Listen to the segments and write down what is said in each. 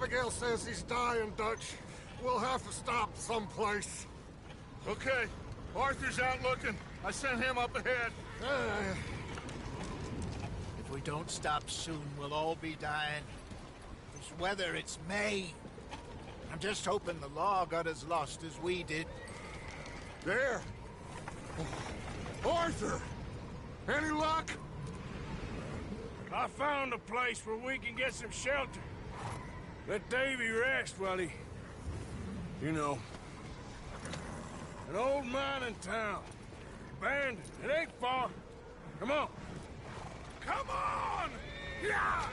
Abigail says he's dying, Dutch. We'll have to stop someplace. Okay. Arthur's out looking. I sent him up ahead. If we don't stop soon, we'll all be dying. This weather, it's May. I'm just hoping the law got as lost as we did. There! Arthur! Any luck? I found a place where we can get some shelter. Let Davy rest while he... You know. An old mining town. Abandoned. It ain't far. Come on. Come on! Yeah!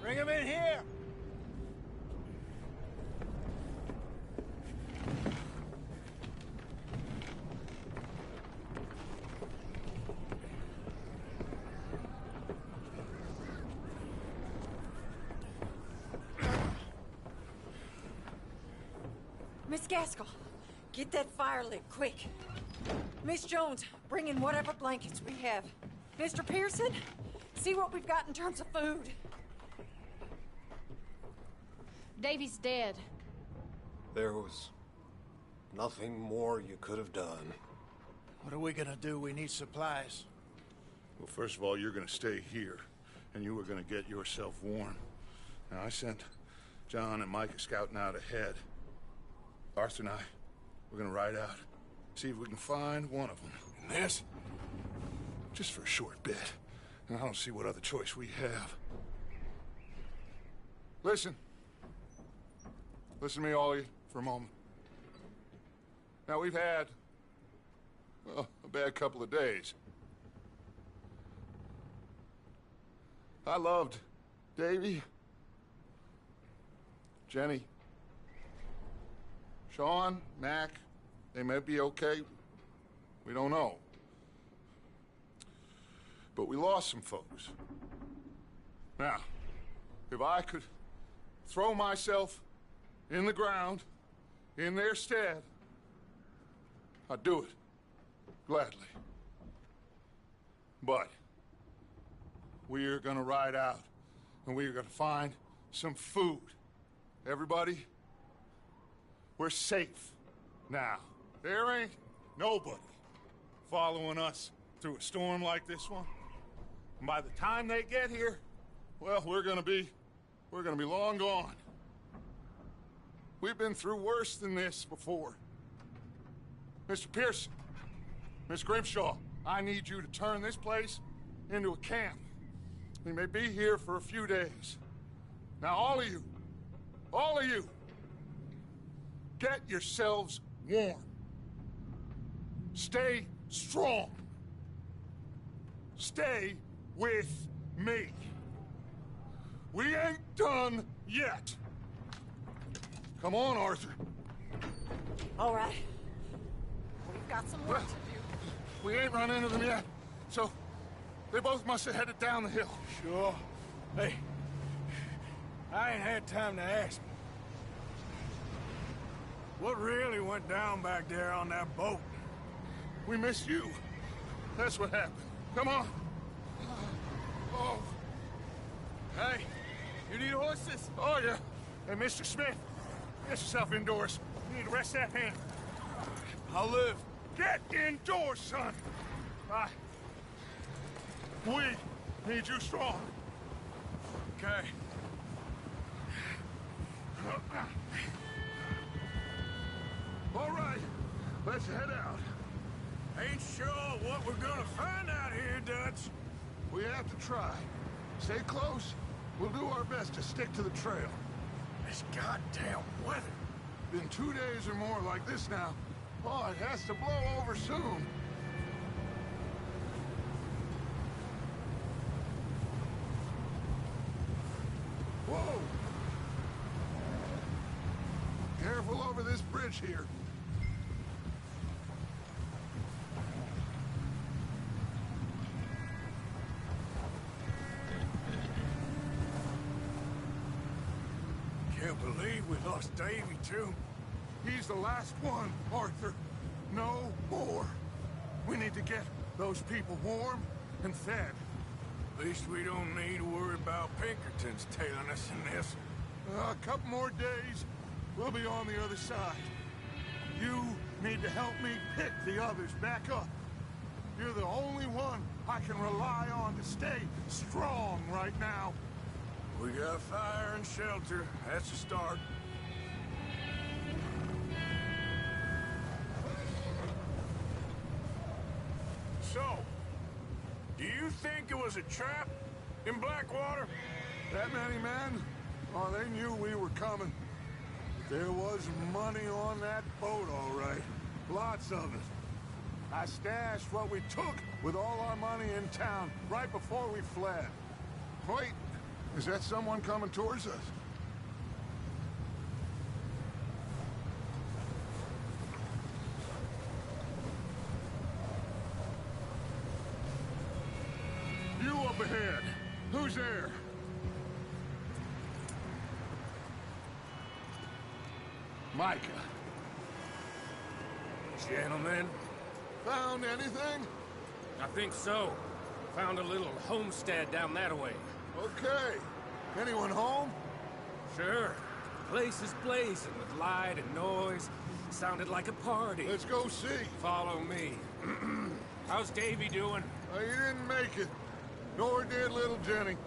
Bring him in here! Miss Gaskell, get that fire lit, quick. Miss Jones, bring in whatever blankets we have. Mr. Pearson, see what we've got in terms of food. Davy's dead. There was nothing more you could have done. What are we gonna do? We need supplies. Well, first of all, you're gonna stay here, and you were gonna get yourself warm. Now, I sent John and Micah scouting out ahead. Arthur and I, we're gonna ride out, see if we can find one of them. And this? Just for a short bit. And I don't see what other choice we have. Listen. Listen to me, all of you, for a moment. Now, we've had, well, a bad couple of days. I loved Davy, Jenny, Sean, Mac. They may be okay. We don't know. But we lost some folks. Now, if I could throw myself in the ground, in their stead, I'd do it, gladly. But we're gonna ride out, and we're gonna find some food. Everybody, we're safe now. There ain't nobody following us through a storm like this one. And by the time they get here, well, we're gonna be long gone. We've been through worse than this before. Mr. Pearson, Miss Grimshaw, I need you to turn this place into a camp. We may be here for a few days. Now, all of you, get yourselves warm. Stay strong. Stay with me. We ain't done yet. Come on, Arthur. All right. We've got some work to do. We ain't run into them yet, so they both must have headed down the hill. Sure. Hey, I ain't had time to ask. What really went down back there on that boat? We missed you. That's what happened. Come on. Oh. Hey, you need horses? Oh, yeah. Hey, Mr. Smith, get yourself indoors. You need to rest that hand. I'll live. Get indoors, son. We need you strong. Okay. All right, let's head out. Ain't sure what we're gonna find out here, Dutch. We have to try. Stay close. We'll do our best to stick to the trail. This goddamn weather. Been 2 days or more like this now. Oh, it has to blow over soon. Whoa! Careful over this bridge here. Can't believe we lost Davy, too. He's the last one, Arthur. No more. We need to get those people warm and fed. At least we don't need to worry about Pinkertons tailing us in this. A couple more days, we'll be on the other side. You need to help me pick the others back up. You're the only one I can rely on to stay strong right now. We got fire and shelter. That's a start. So, do you think it was a trap in Blackwater? That many men? Oh, they knew we were coming. There was money on that boat, all right. Lots of it. I stashed what we took with all our money in town right before we fled. Wait, is that someone coming towards us? You up ahead. Who's there? Micah. Gentlemen, Found anything? I think so. Found a little homestead down that way. Okay. Anyone home? Sure. Place is blazing with light and noise. Sounded like a party. Let's go see. Follow me. How's Davy doing? He didn't make it. Nor did little Jenny.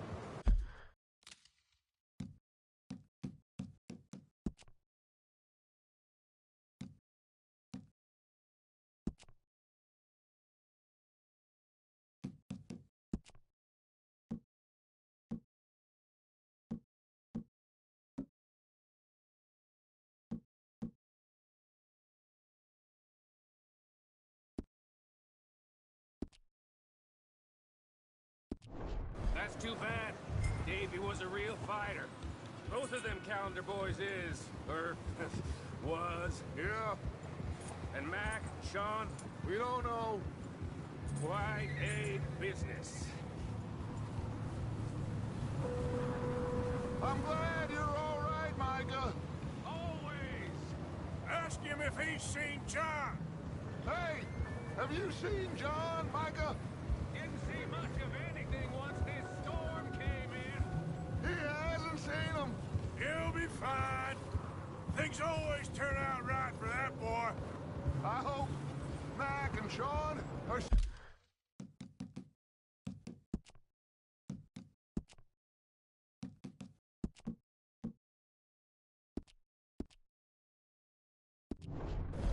That's too bad. Davy was a real fighter. Both of them Calendar boys is, or was. Yeah, And Mac, Sean, we don't know. quite a business. I'm glad you're all right, Micah. Always. Ask him if he's seen John. Hey, have you seen John, Micah? Didn't see much of anything once this storm came in. He hasn't seen him. He'll be fine. Things always turn out right for that boy. I hope Mac and Sean are...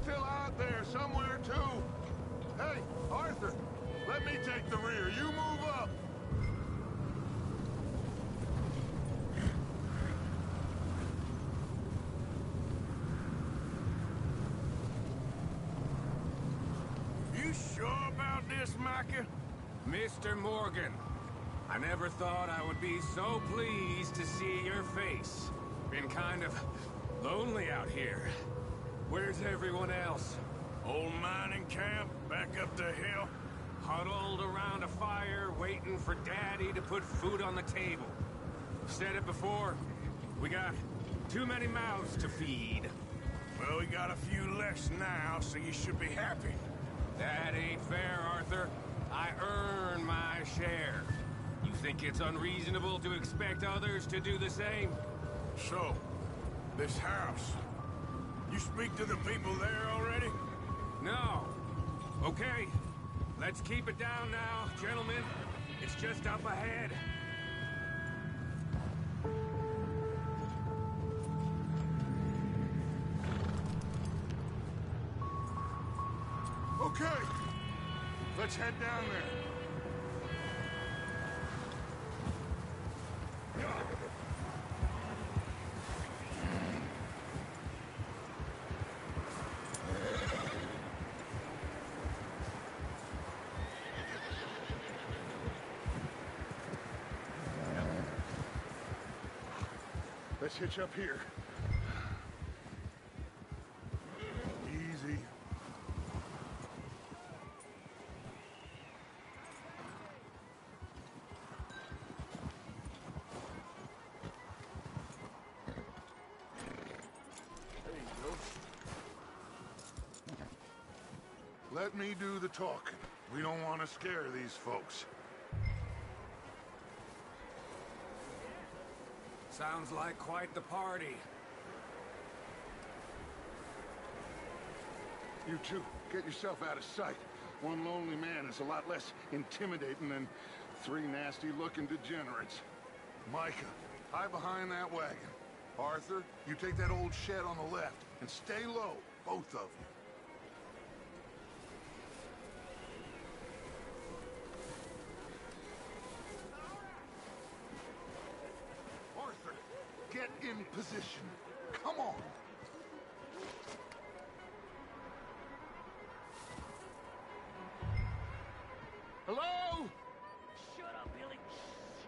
still out there somewhere, too. Hey, Arthur, let me take the rear. You move up. You sure about this, Micah? Mr. Morgan, I never thought I would be so pleased to see your face. Been kind of lonely out here. Where's everyone else? Old mining camp back up the hill. Huddled around a fire, waiting for Daddy to put food on the table. Said it before, we got too many mouths to feed. Well, we got a few less now, so you should be happy. That ain't fair, Arthur. I earn my share. You think it's unreasonable to expect others to do the same? So, this house. You speak to the people there already? No. Okay. Let's keep it down now, gentlemen. It's just up ahead. Okay, let's head down there. Let's hitch up here. Easy. There you go. Let me do the talking. We don't want to scare these folks. Sounds like quite the party. You two, get yourself out of sight. One lonely man is a lot less intimidating than three nasty-looking degenerates. Micah, hide behind that wagon. Arthur, you take that old shed on the left, and stay low, both of you. Arthur, get in position. Come on. Hello? Shut up, Billy.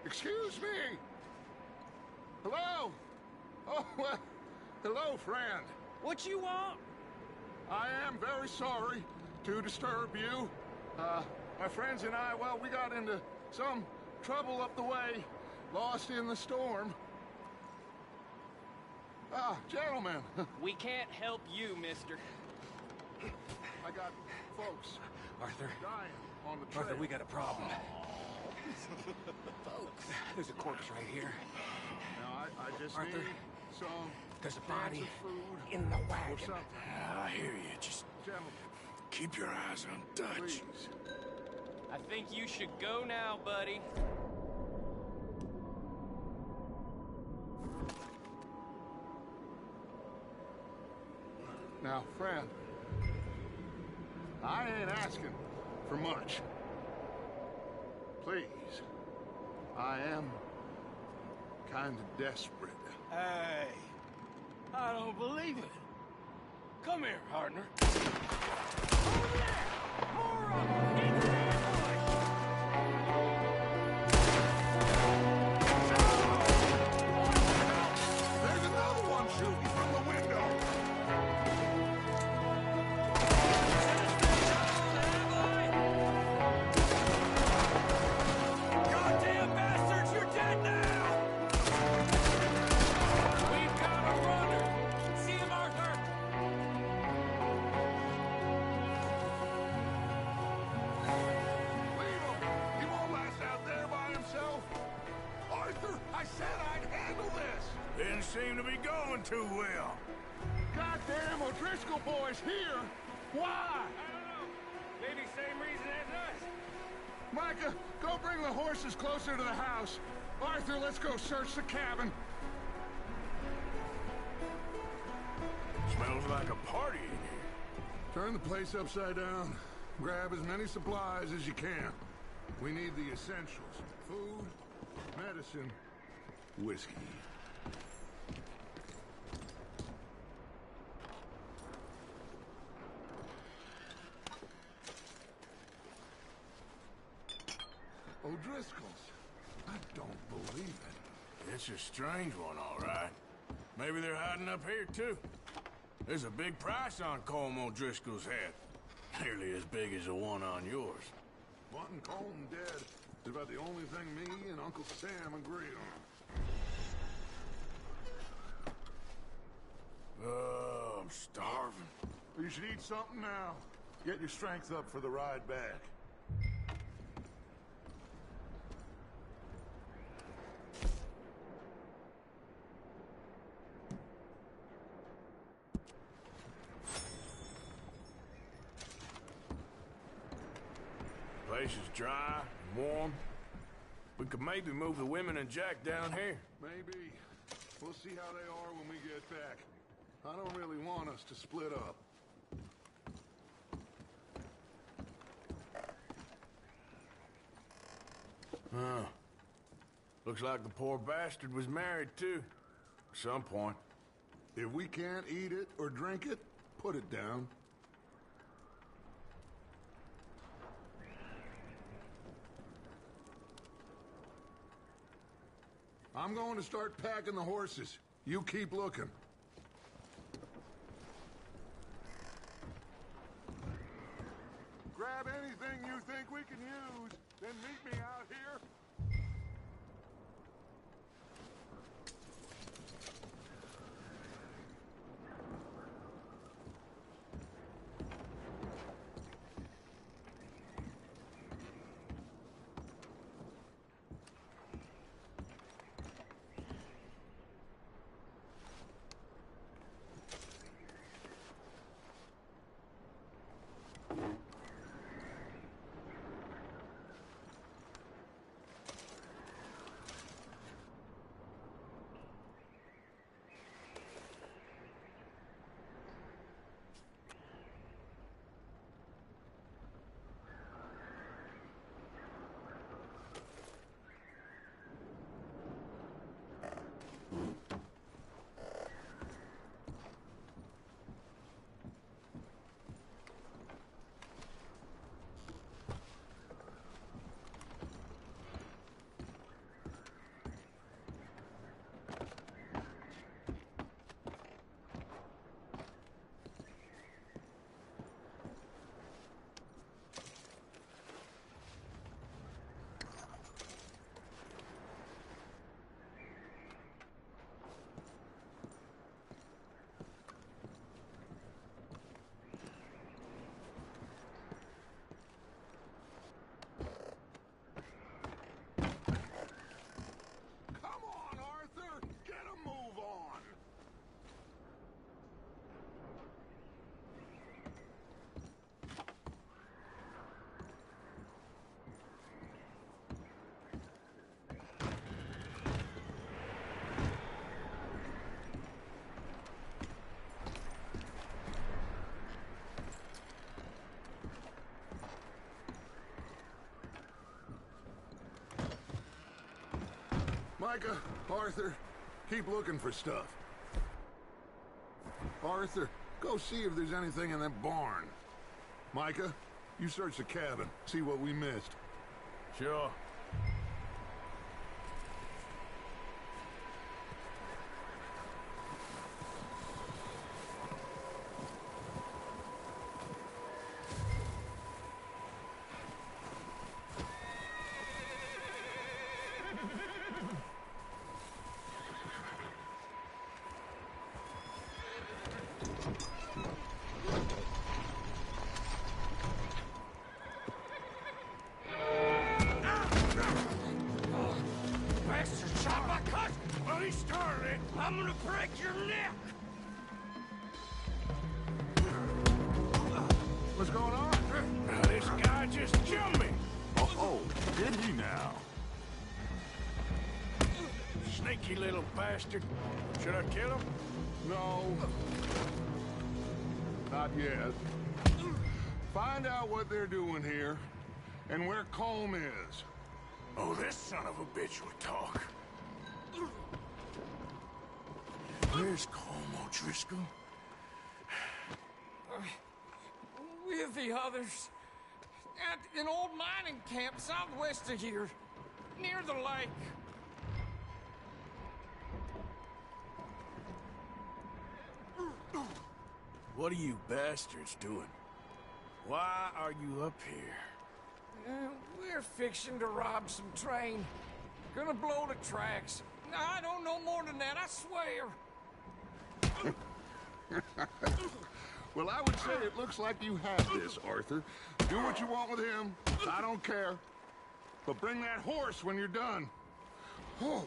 Excuse me. Hello? Oh, well, hello, friend. What you want? I am very sorry to disturb you. My friends and I, well, we got into some trouble up the way, lost in the storm. Ah, gentlemen, We can't help you, mister. I got folks Arthur, dying on the trail. Arthur, we got a problem. There's a corpse right here. Now, I just Arthur, need some there's a cans body of food in the or wagon. something. I hear you. Just Gentlemen, keep your eyes on Dutch. please. I think you should go now, buddy. Now, friend, I ain't asking for much. Please, I am kind of desperate. Hey, I don't believe it. Come here, partner. There's another one shooting from the window. Goddamn bastards, you're dead now! We've got a runner! See him, Arthur? Leave him. He won't last out there by himself. Arthur, I said I'd handle this. Didn't seem to be going too well. Goddamn O'Driscoll boys here. Why? I don't know. Maybe same reason as us. Micah, go bring the horses closer to the house. Arthur, let's go search the cabin. Smells like a party in here. Turn the place upside down. Grab as many supplies as you can. We need the essentials. Food, medicine, whiskey. O'Driscoll's. I don't believe it. It's a strange one, all right. Maybe they're hiding up here, too. There's a big price on Colm O'Driscoll's head. Nearly as big as the one on yours. Wanting Colton dead is about the only thing me and Uncle Sam agree on. I'm starving. You should eat something now. Get your strength up for the ride back. Place is dry and warm. We could maybe move the women and Jack down here. Maybe. We'll see how they are when we get back. I don't really want us to split up. Huh. Looks like the poor bastard was married, too. At some point. If we can't eat it or drink it, put it down. I'm going to start packing the horses. You keep looking. Grab anything you think we can use, then meet me out here. Micah, Arthur, keep looking for stuff. Arthur, go see if there's anything in that barn. Micah, you search the cabin, see what we missed. Sure. I'm gonna break your neck! What's going on? This guy just jumped me! Oh, did he now? Sneaky little bastard. Should I kill him? No. Not yet. Find out what they're doing here, and where Colm is. Oh, this son of a bitch will talk. Where's Colm O'Driscoll? With the others. At an old mining camp southwest of here. Near the lake. What are you bastards doing? Why are you up here? We're fixing to rob some train. Gonna blow the tracks. I don't know more than that, I swear. Well, I would say it looks like you have this, Arthur. Do what you want with him. I don't care. But bring that horse when you're done. Oh.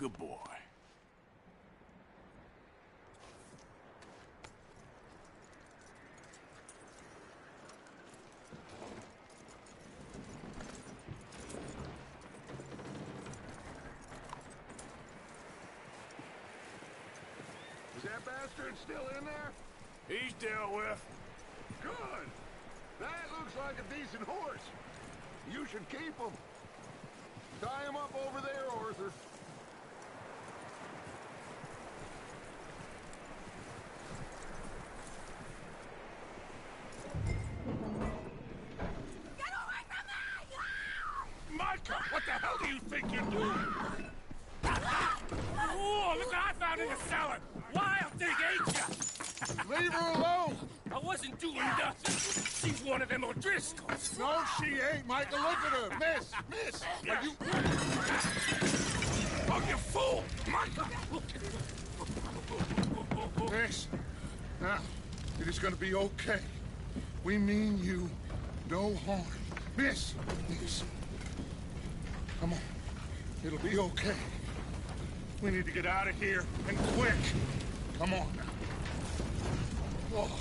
Good boy. Is that bastard still in there? He's dealt with. Good. That looks like a decent horse. You should keep him. Tie him up over there, Arthur. Get away from me! Micah, what the hell do you think you're doing? Oh, look what I found in the cellar! Wild thing, ain't ya? Leave her alone! I wasn't doing nothing. She's one of them O'Driscolls. No, she ain't, Micah. Look at her. Miss, are you... Oh, you fool! Micah! Miss, now, it is gonna be okay. We mean you no harm. Miss. Come on. It'll be okay. We need to get out of here, and quick. Come on now. Oh.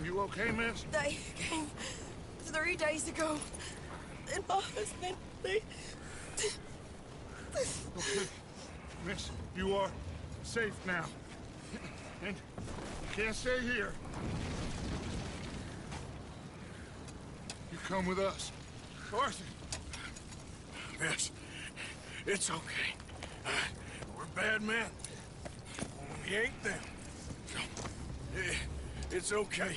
You okay, miss? They came 3 days ago. And my husband, they... Okay. Miss, you are safe now. And you can't stay here. You come with us. Arthur. Miss, it's okay. We're bad men. We ain't them. It's okay.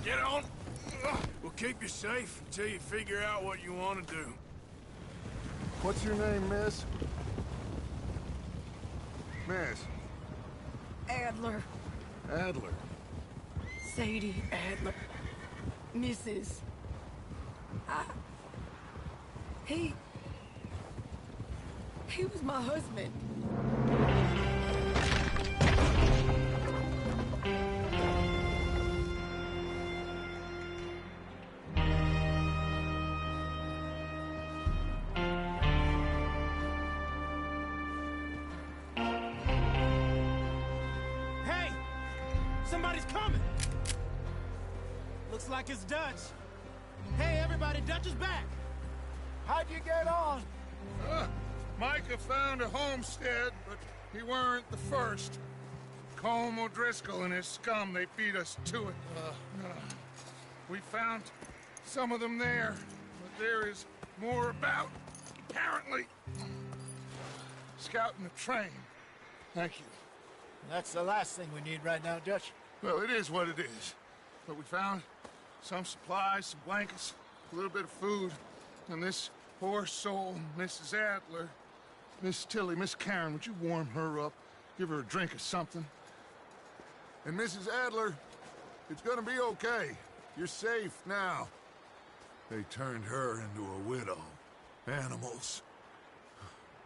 Get on. We'll keep you safe until you figure out what you want to do. What's your name, miss? Miss. Adler. Adler. Sadie Adler. Mrs. He was my husband. Hey! Somebody's coming! Looks like it's Dutch. Hey, everybody, Dutch is back! How'd you get on? Micah found a homestead, but he weren't the first. Colm O'Driscoll and his scum, they beat us to it. We found some of them there, but there is more about, apparently. Scouting the train. Thank you. That's the last thing we need right now, Dutch. Well, it is what it is. But we found some supplies, some blankets, a little bit of food, and this poor soul, Mrs. Adler, Miss Tilly, Miss Karen, would you warm her up? Give her a drink or something? And Mrs. Adler, it's gonna be okay. You're safe now. They turned her into a widow. Animals.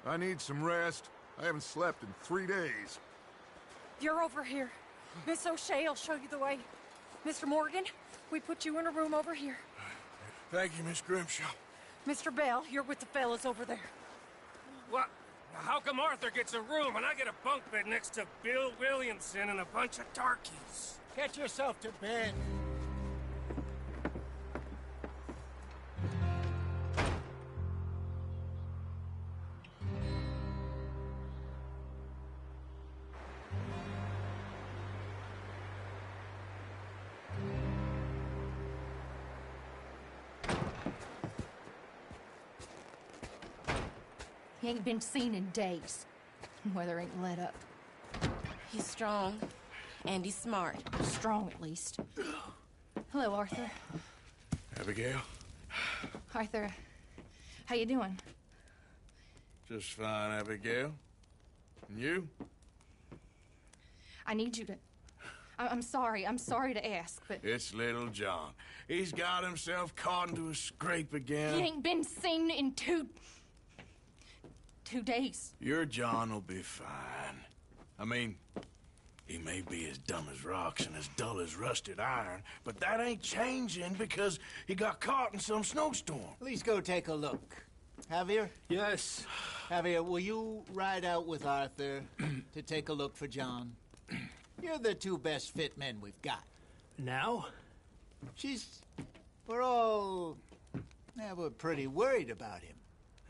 I need some rest. I haven't slept in 3 days. You're over here. Miss O'Shea will show you the way. Mr. Morgan, we put you in a room over here. Thank you, Miss Grimshaw. Mr. Bell, you're with the fellas over there. What? How come Arthur gets a room and I get a bunk bed next to Bill Williamson and a bunch of darkies? Get yourself to bed. He ain't been seen in days. Weather ain't let up. He's strong. And he's smart. Strong, at least. Hello, Arthur. Abigail? Arthur, how you doing? Just fine, Abigail. And you? I need you to... I'm sorry to ask, but... It's little John. He's got himself caught into a scrape again. He ain't been seen in 2 days. Your John will be fine. I mean, He may be as dumb as rocks and as dull as rusted iron, but that ain't changing because he got caught in some snowstorm. Please go take a look. Javier? Yes. Javier, will you ride out with Arthur to take a look for John? You're the two best fit men we've got. Now? We're all... Yeah, we're pretty worried about him.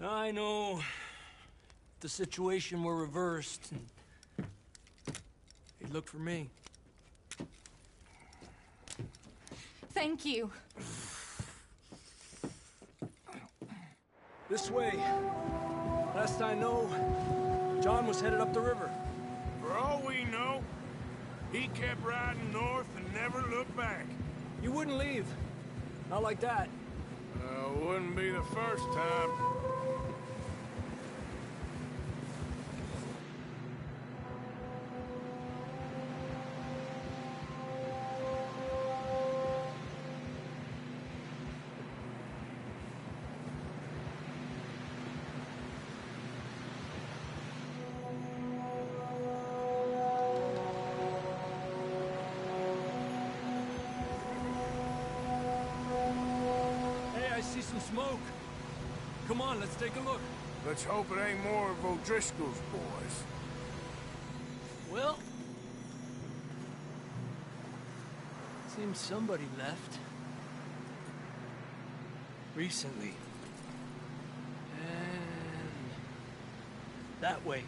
I know. If the situation were reversed, he'd look for me. Thank you. This way. Last I know, John was headed up the river. For all we know, he kept riding north and never looked back. You wouldn't leave. Not like that. Wouldn't be the first time. I see some smoke. Come on, let's take a look. Let's hope it ain't more of O'Driscoll's boys. Well... seems somebody left. Recently. And... that way.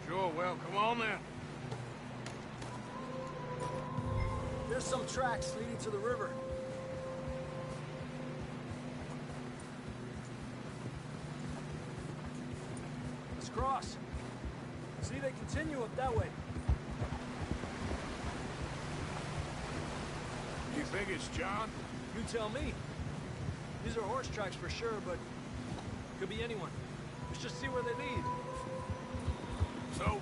Sure, well, come on then. There's some tracks leading to the river. Cross. See, they continue up that way. You think it's John? You tell me. These are horse tracks for sure, but could be anyone. Let's just see where they lead. So,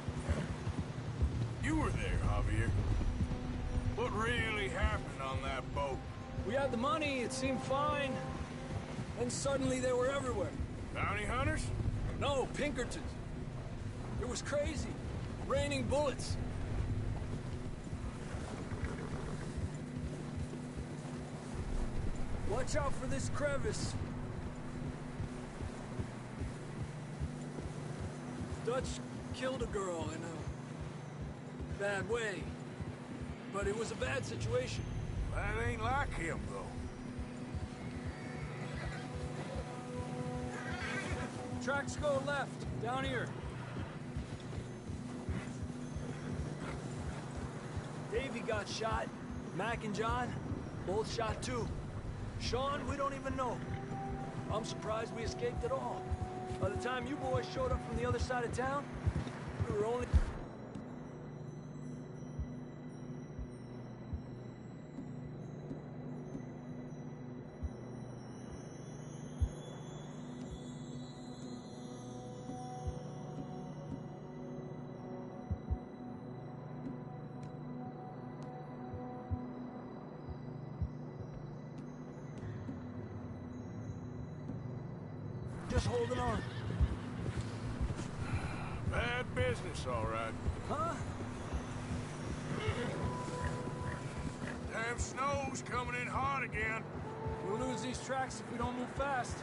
you were there, Javier. What really happened on that boat? We had the money, it seemed fine. Then suddenly they were everywhere. Bounty hunters? No, Pinkertons. It was crazy. Raining bullets. Watch out for this crevice. Dutch killed a girl in a bad way. But it was a bad situation. That ain't like him, though. Tracks go left, down here. Davey got shot. Mac and John, both shot too. Sean, we don't even know. I'm surprised we escaped at all. By the time you boys showed up from the other side of town, we were only... just holding on. Bad business, all right. Huh? Damn snow's coming in hard again. We'll lose these tracks if we don't move fast.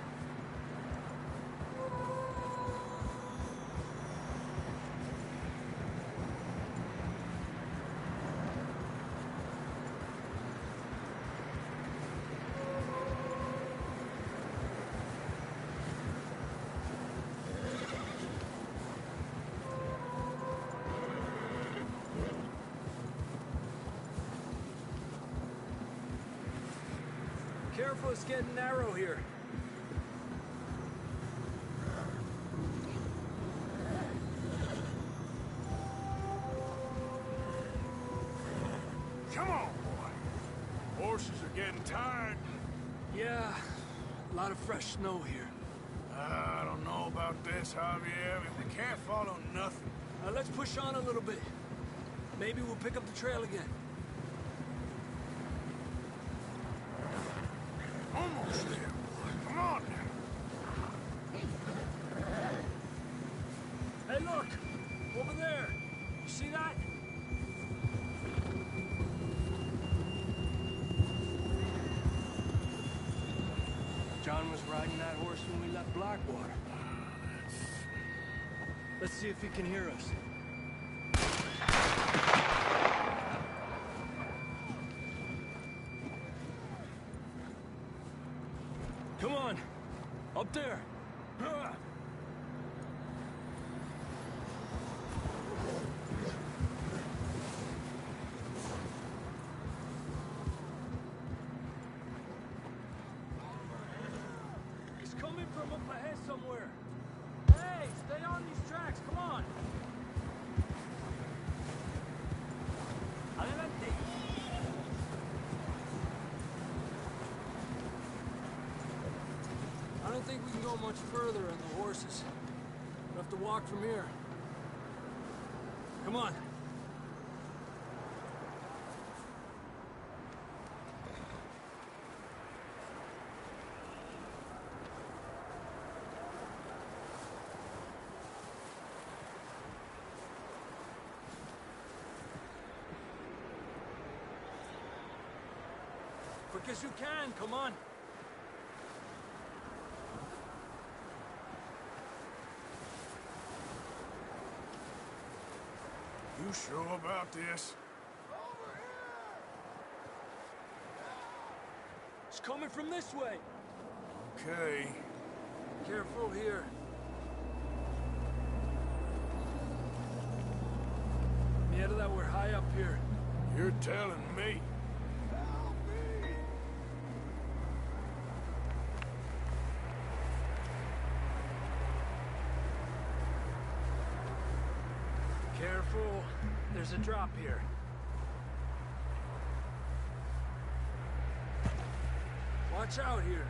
Careful, it's getting narrow here. Come on, boy. Horses are getting tired. Yeah, a lot of fresh snow here. I don't know about this, Javier. We can't follow nothing. Let's push on a little bit. Maybe we'll pick up the trail again. Almost there. Come on. Hey, look! Over there! You see that? riding that horse when we left Blackwater. Let's see if he can hear us. Come on! Up there! He's coming from up ahead somewhere. Hey, stay on these tracks, come on! Adelante! I don't think we can go much further on the horses. We'll have to walk from here. Come on. Quick as you can, come on. You sure about this? It's coming from this way. Okay. Careful here. Mierda, we're high up here. You're telling me. Careful. There's a drop here. Watch out here.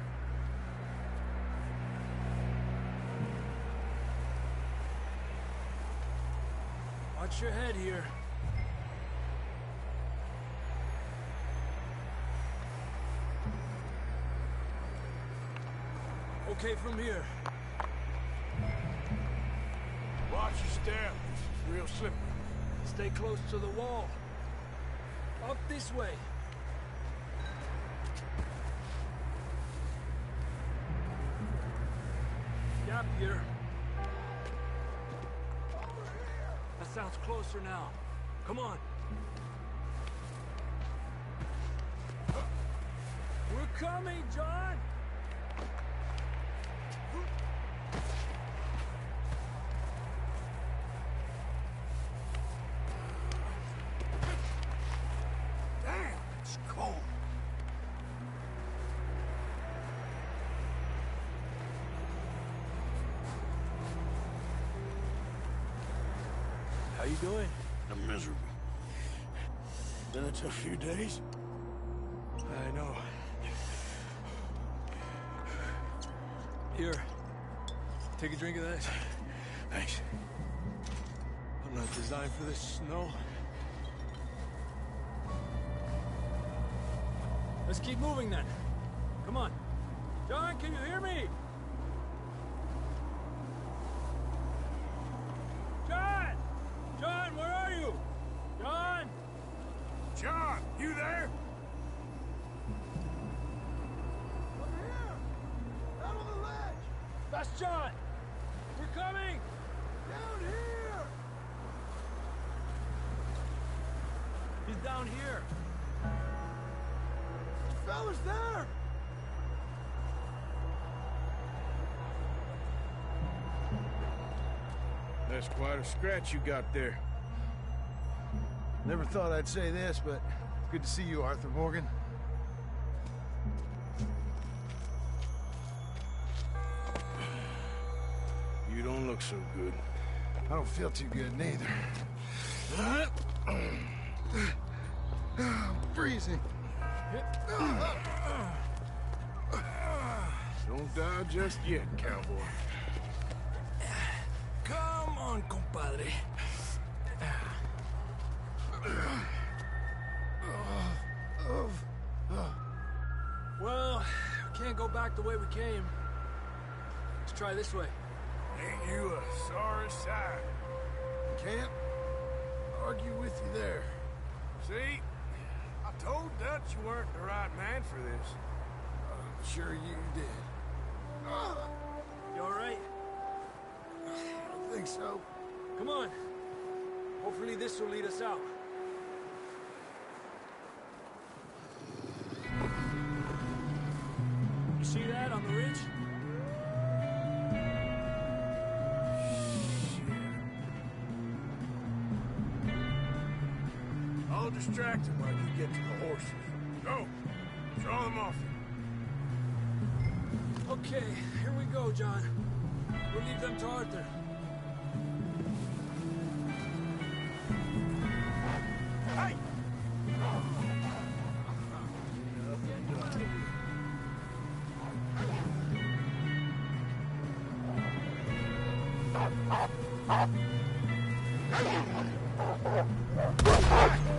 Watch your head here. Okay, from here. Watch your step. It's real slippery. Stay close to the wall. Up this way. Gap here. That sounds closer now. Come on. We're coming, John! How you doing? I'm miserable. Been a tough few days. I know. Here. Take a drink of that. Thanks. I'm not designed for this snow. Let's keep moving then. Come on. John, can you hear me? John! John, where are you? John! John, you there? Over here! Out on the ledge! That's John! We're coming! Down here! He's down here! The fella's there! That's quite a scratch you got there. Never thought I'd say this, but it's good to see you, Arthur Morgan. You don't look so good. I don't feel too good, neither. I'm freezing. Don't die just yet, cowboy. Come on, compadre. Well, we can't go back the way we came. Let's try this way. Ain't you a sorry sight? Can't argue with you there. See? I told Dutch you weren't the right man for this. I'm sure you did. You alright? I don't think so. Come on. Hopefully this will lead us out. You see that on the ridge? I'll distract him while you get to the horses. Go! Draw them off. Okay, here we go, John. We'll leave them to Arthur. Hey!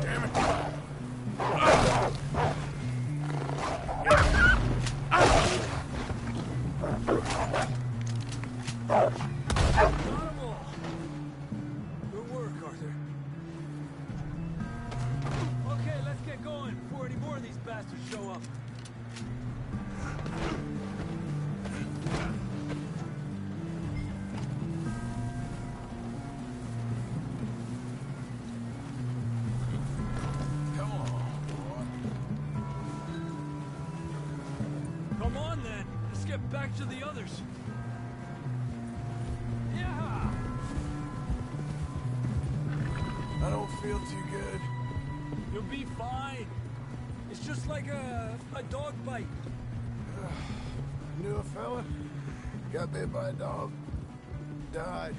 Damn it! Good work, Arthur. Okay, let's get going before any more of these bastards show up. Come on, boy. Come on, then. Let's get back to the others. Yeah! I don't feel too good. You'll be fine. It's just like a dog bite. Knew a fella, got bit by a dog, died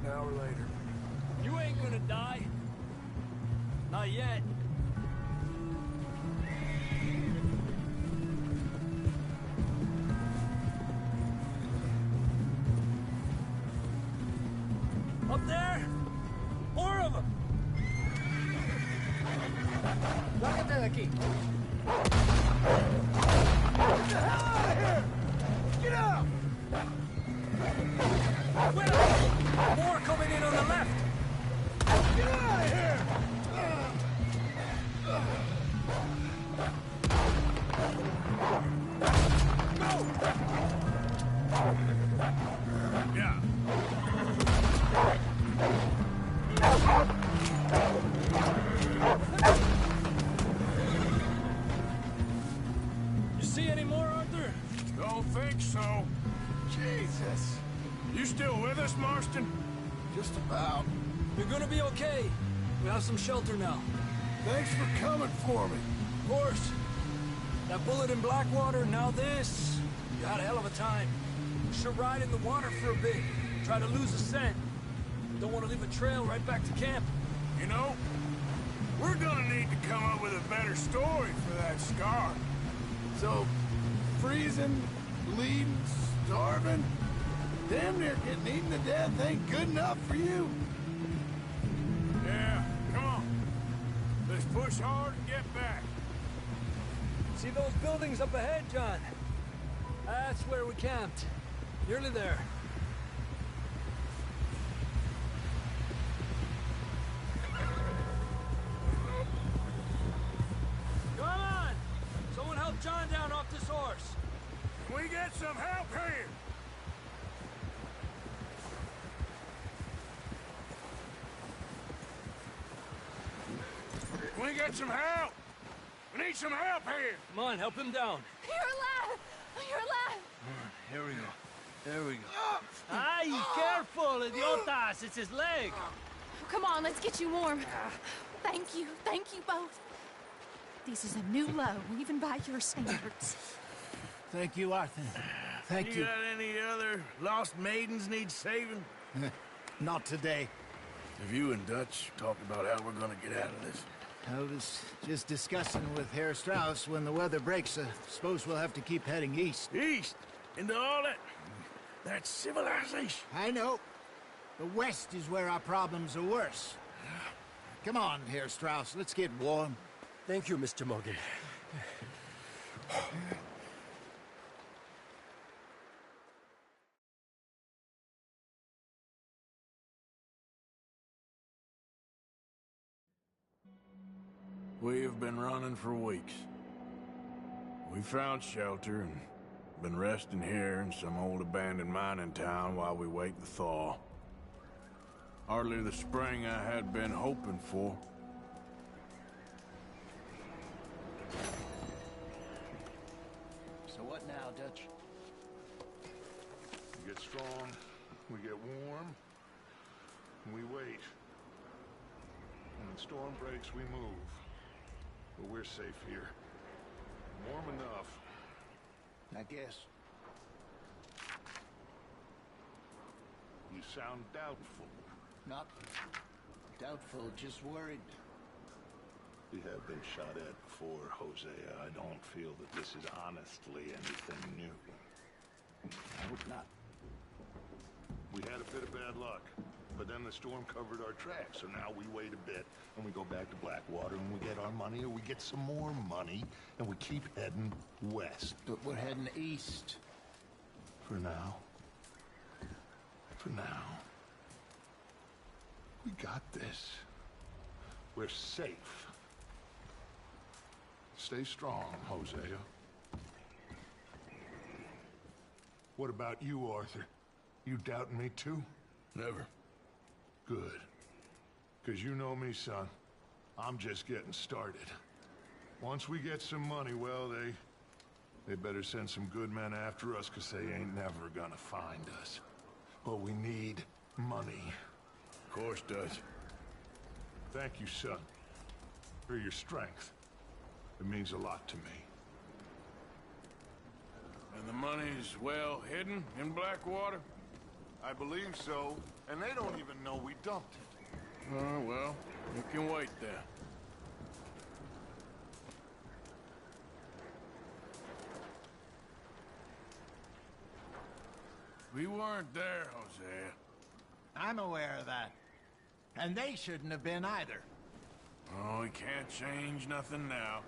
an hour later. You ain't gonna die. Not yet. Up there? More of them! Lágate de aquí. Get the hell out of here! Get out! Fuera! More coming in on the left! Get out of here! Yeah. You see any more, Arthur? Don't think so. Jesus! You still with us, Marston? Just about. You're gonna be okay. We have some shelter now. Thanks for coming for me. Of course. That bullet in Blackwater, now this. You had a hell of a time. We should ride in the water for a bit. Try to lose the scent. Don't want to leave a trail right back to camp. You know, we're gonna need to come up with a better story for that scar. So, freezing, bleeding, starving, damn near getting eaten to death ain't good enough for you. Yeah, come on. Let's push hard and get back. See those buildings up ahead, John? That's where we camped. Nearly there. Come on! Someone help John down off this horse. Can we get some help here? Can we get some help? We need some help here. Come on, help him down. You're alive! You're alive! Here we go. There we go. Ay, careful, idiotas! It's his leg! Come on, let's get you warm. Thank you both. This is a new low, even by your standards. Thank you, Arthur. Thank you. You got any other lost maidens need saving? Not today. Have you and Dutch talked about how we're gonna get out of this? I was just discussing with Herr Strauss when the weather breaks. Suppose we'll have to keep heading east. East? Into all that civilization. I know. The west is where our problems are worse. Come on, Herr Strauss, let's get warm. Thank you, Mr. Morgan. We have been running for weeks. We found shelter, and Been resting here in some old abandoned mining town while we wait the thaw. Hardly the spring I had been hoping for. So what now, Dutch? We get strong, we get warm, and we wait. When the storm breaks, we move. But we're safe here. Warm enough. I guess. You sound doubtful. Not doubtful, just worried. We have been shot at before, Hosea. I don't feel that this is honestly anything new. I hope not. We had a bit of bad luck, but then the storm covered our tracks, so now we wait a bit, and we go back to Blackwater, and we get our money, or we get some more money, and we keep heading west. But we're heading east. For now. For now. We got this. We're safe. Stay strong, Hosea. What about you, Arthur? You doubting me too? Never. Good. Because you know me, son. I'm just getting started. Once we get some money, well, they better send some good men after us, because they ain't never gonna find us. But we need money. Of course, Dutch. Thank you, son, for your strength. It means a lot to me. And the money's well hidden in Blackwater? I believe so, and they don't even know we dumped it. Well, you can wait then. We weren't there, Hosea. I'm aware of that. And they shouldn't have been either. Oh, we can't change nothing now.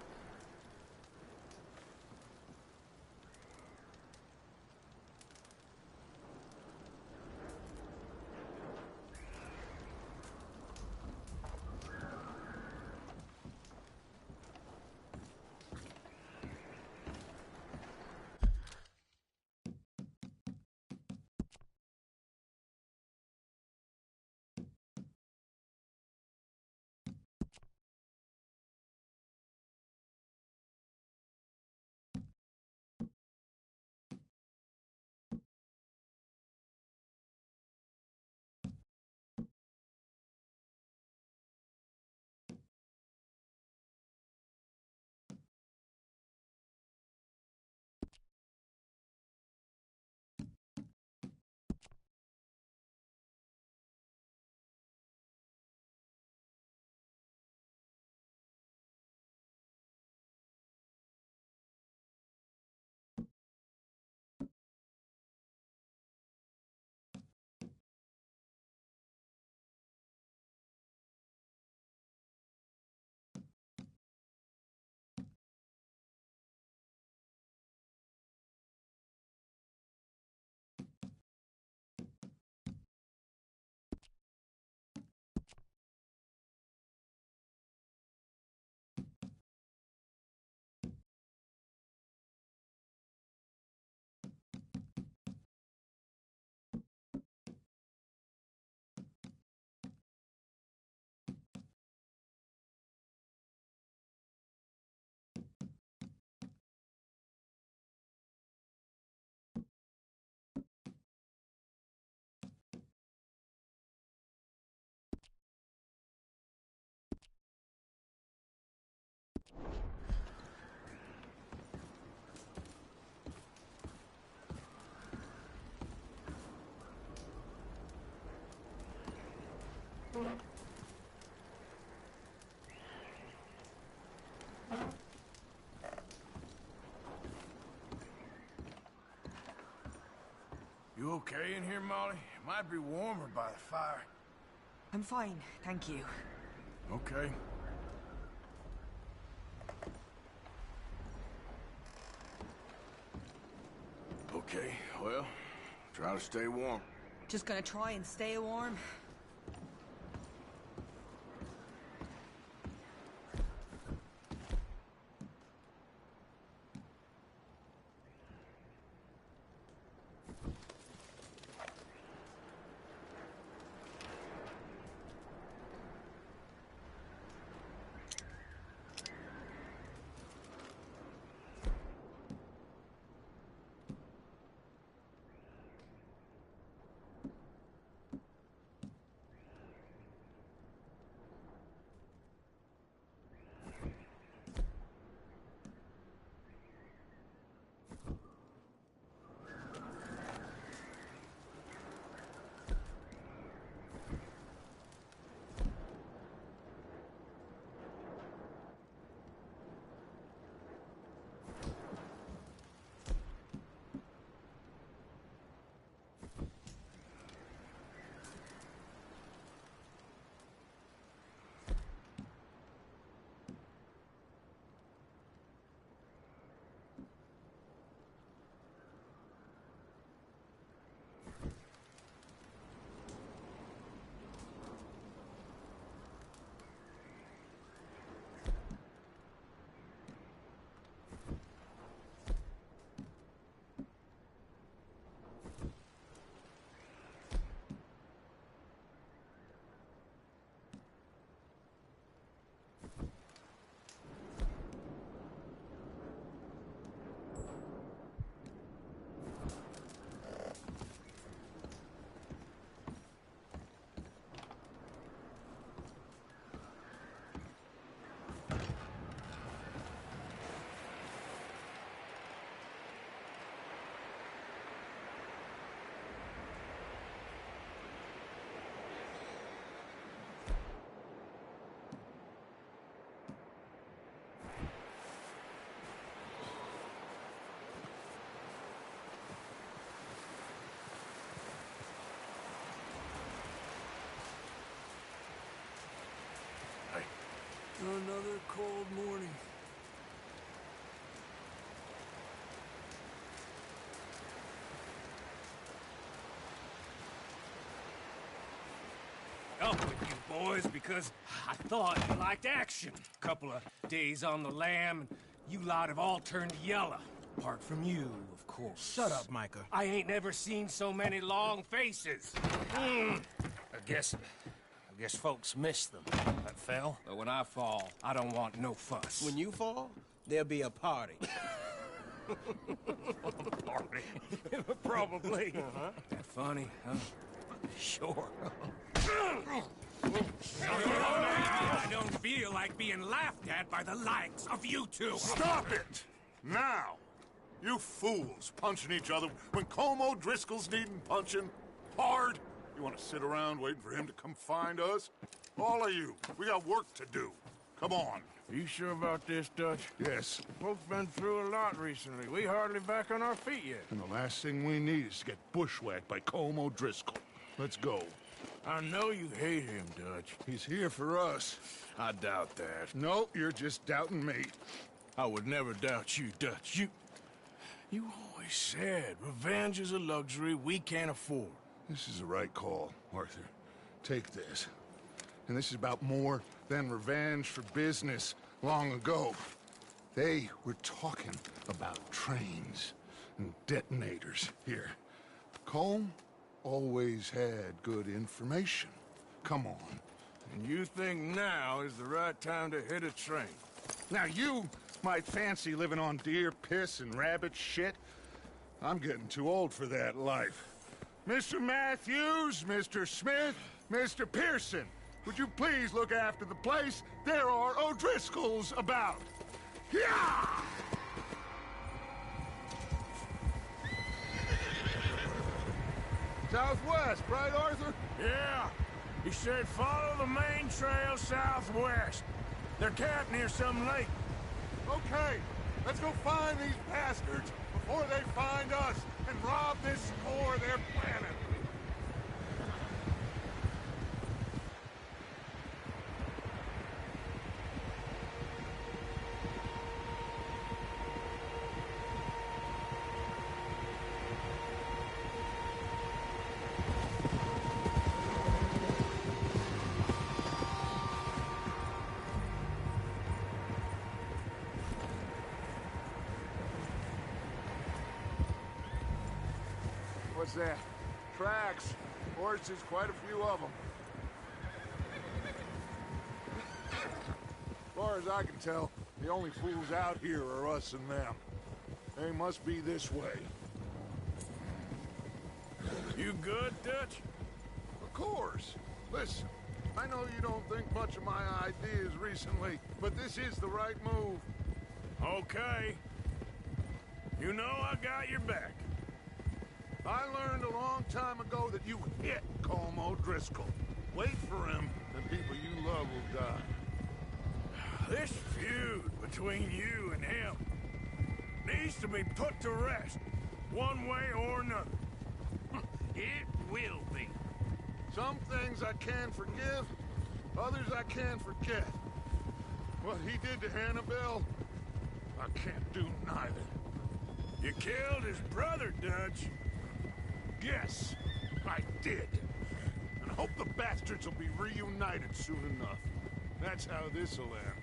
You okay in here, Molly? It might be warmer by the fire. I'm fine, thank you. Okay. Okay, well, try to stay warm. Just gonna try and stay warm. Another cold morning. Up with you boys because I thought you liked action. Couple of days on the lam, and you lot have all turned yellow. Apart from you, of course. Shut up, Micah. I ain't never seen so many long faces. I guess folks miss them. That fell. But when I fall, I don't want no fuss. When you fall, there'll be a party. Party? Probably. That funny, huh? Sure. I don't feel like being laughed at by the likes of you two. Stop it! Now! You fools punching each other when Colm O'Driscoll's needing punching hard. You want to sit around waiting for him to come find us? All of you, we got work to do. Come on. Are you sure about this, Dutch? Yes. Folks been through a lot recently. We hardly back on our feet yet. And the last thing we need is to get bushwhacked by Colm O'Driscoll. Let's go. I know you hate him, Dutch. He's here for us. I doubt that. No, you're just doubting me. I would never doubt you, Dutch. You always said revenge is a luxury we can't afford. This is the right call, Arthur. Take this. And this is about more than revenge for business long ago. They were talking about trains and detonators here. Colm always had good information. Come on. And you think now is the right time to hit a train? Now you might fancy living on deer piss and rabbit shit. I'm getting too old for that life. Mr. Matthews, Mr. Smith, Mr. Pearson, would you please look after the place? There are O'Driscolls about. Yeah! Southwest, right, Arthur? Yeah. He said follow the main trail southwest. They're camped near some lake. Okay, let's go find these bastards before they find us and rob this core of their planet. What's that? Tracks. Horses, quite a few of them. As far as I can tell, the only fools out here are us and them. They must be this way. You good, Dutch? Of course. Listen, I know you don't think much of my ideas recently, but this is the right move. Okay. You know I got your back. I learned a long time ago that you hit Colm O'Driscoll. Wait for him, and people you love will die. This feud between you and him needs to be put to rest, one way or another. It will be. Some things I can forgive, others I can't forget. What he did to Annabelle, I can't do neither. You killed his brother, Dutch. Yes, I did. And I hope the bastards will be reunited soon enough. That's how this'll end.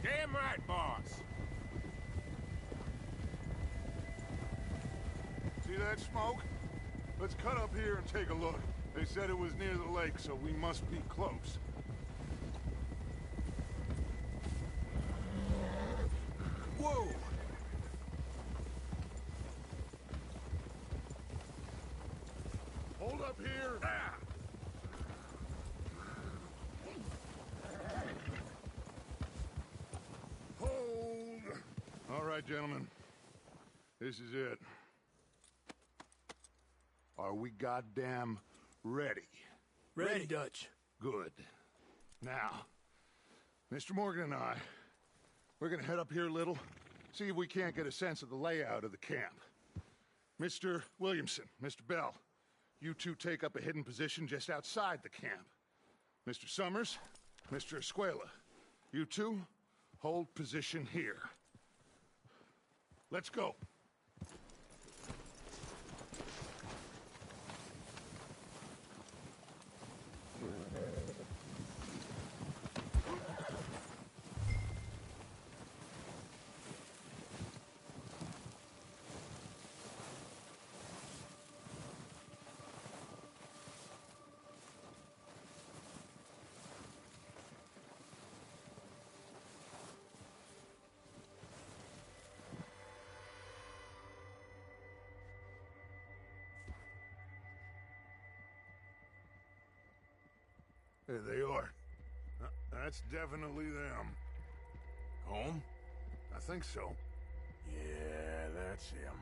Damn right, boss. See that smoke? Let's cut up here and take a look. They said it was near the lake, so we must be close. Whoa! Hold up here! Ah! Hold! All right, gentlemen. This is it. Are we goddamn ready? Ready, Dutch. Good. Now, Mr. Morgan and I, we're gonna head up here a little, see if we can't get a sense of the layout of the camp. Mr. Williamson, Mr. Bell, you two take up a hidden position just outside the camp. Mr. Summers, Mr. Escuela, You two, hold position here. Let's go. There they are. That's definitely them. Home? I think so. Yeah, that's him.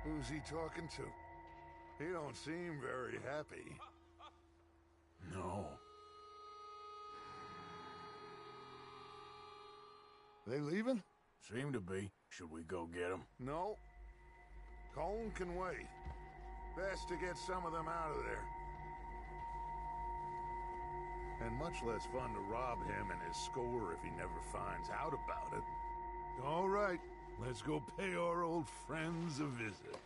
Who's he talking to? He don't seem very happy. No. They leaving? Seem to be. Should we go get them? No. Colm can wait. Best to get some of them out of there. And much less fun to rob him and his score if he never finds out about it. All right, let's go pay our old friends a visit.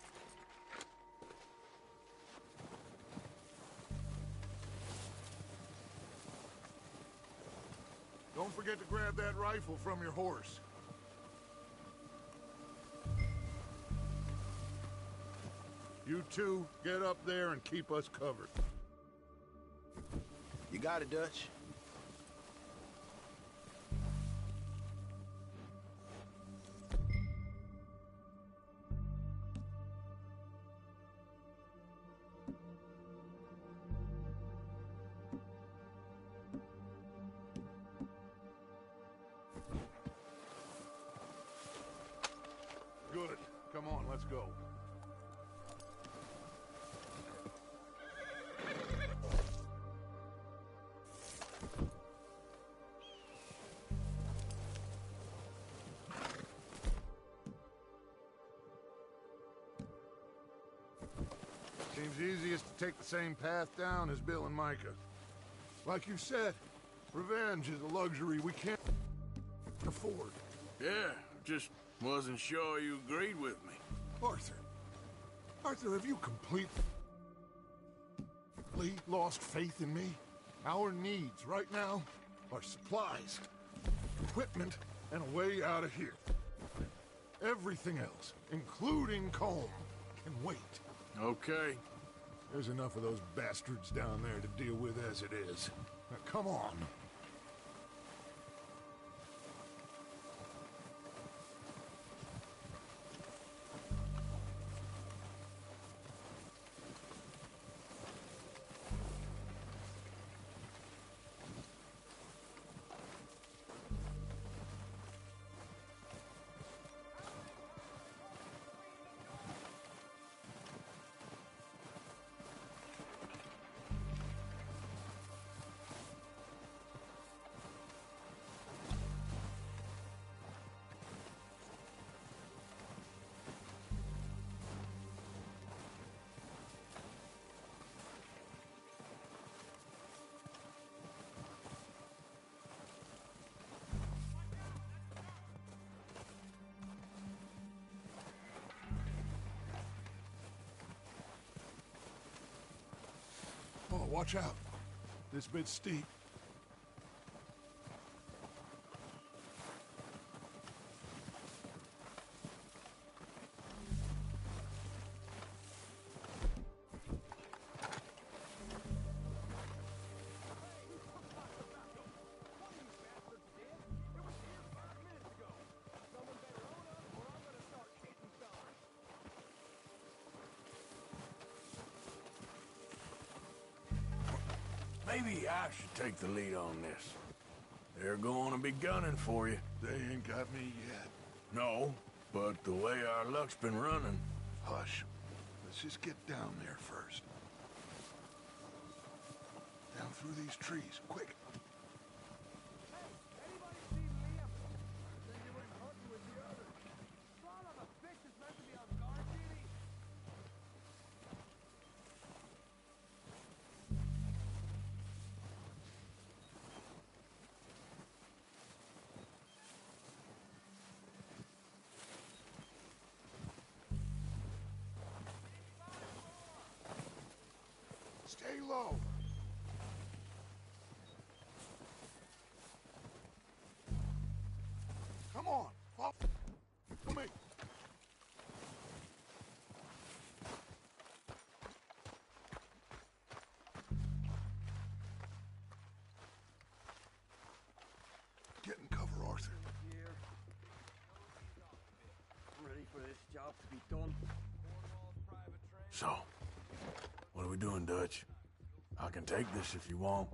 Don't forget to grab that rifle from your horse. You two, get up there and keep us covered. You got it, Dutch. Good. Come on, let's go. Seems easiest to take the same path down as Bill and Micah. Like you said, revenge is a luxury we can't afford. Yeah, just wasn't sure you agreed with me. Arthur. Arthur, have you completely lost faith in me? Our needs right now are supplies, equipment, and a way out of here. Everything else, including Colm, can wait. Okay. There's enough of those bastards down there to deal with as it is. Now, come on. Oh, watch out. This bit's steep. Maybe I should take the lead on this. They're going to be gunning for you. They ain't got me yet. No, but the way our luck's been running, Hush. Let's just get down there first. Down through these trees, quick. Stay low. Come on, follow me. Get in cover, Arthur. Ready for this job to be done. So, what are we doing, Dutch? I can take this if you want.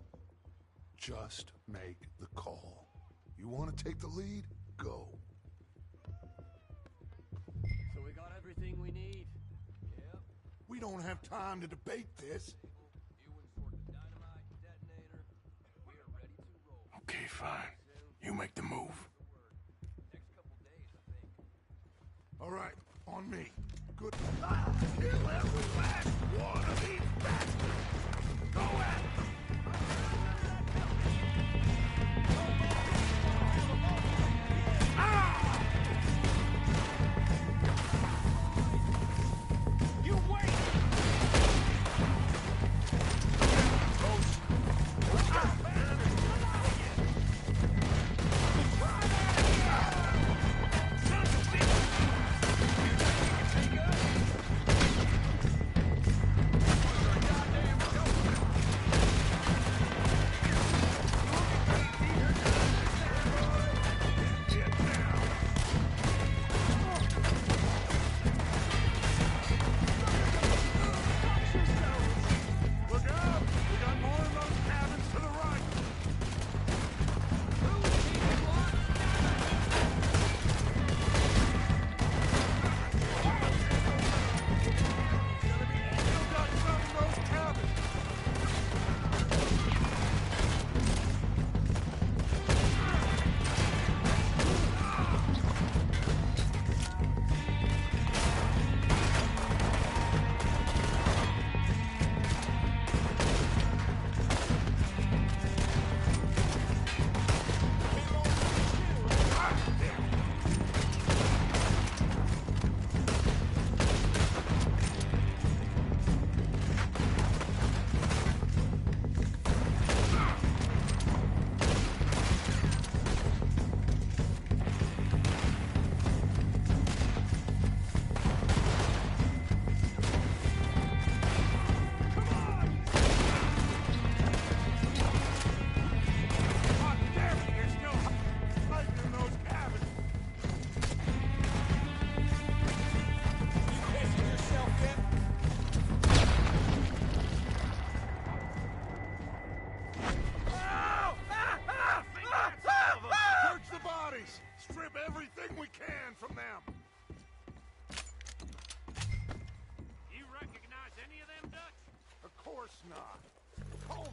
Just make the call. You want to take the lead? Go. So we got everything we need. Yep. We don't have time to debate this. Okay, fine. You make the move. All right, on me. Good. Kill every last one of these bastards! Go at them! You wait!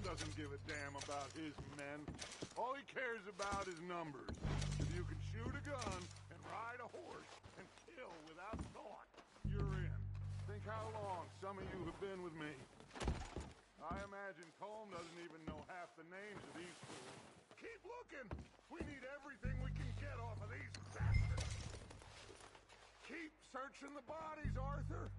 Doesn't give a damn about his men. All he cares about is numbers. If you can shoot a gun and ride a horse and kill without thought, you're in. Think how long some of you have been with me. I imagine Colm doesn't even know half the names of these fools. Keep looking. We need everything we can get off of these bastards. Keep searching the bodies, Arthur.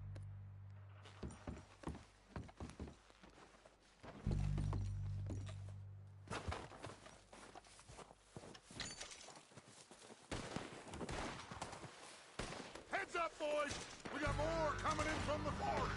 Heads up, boys! We got more coming in from the forest!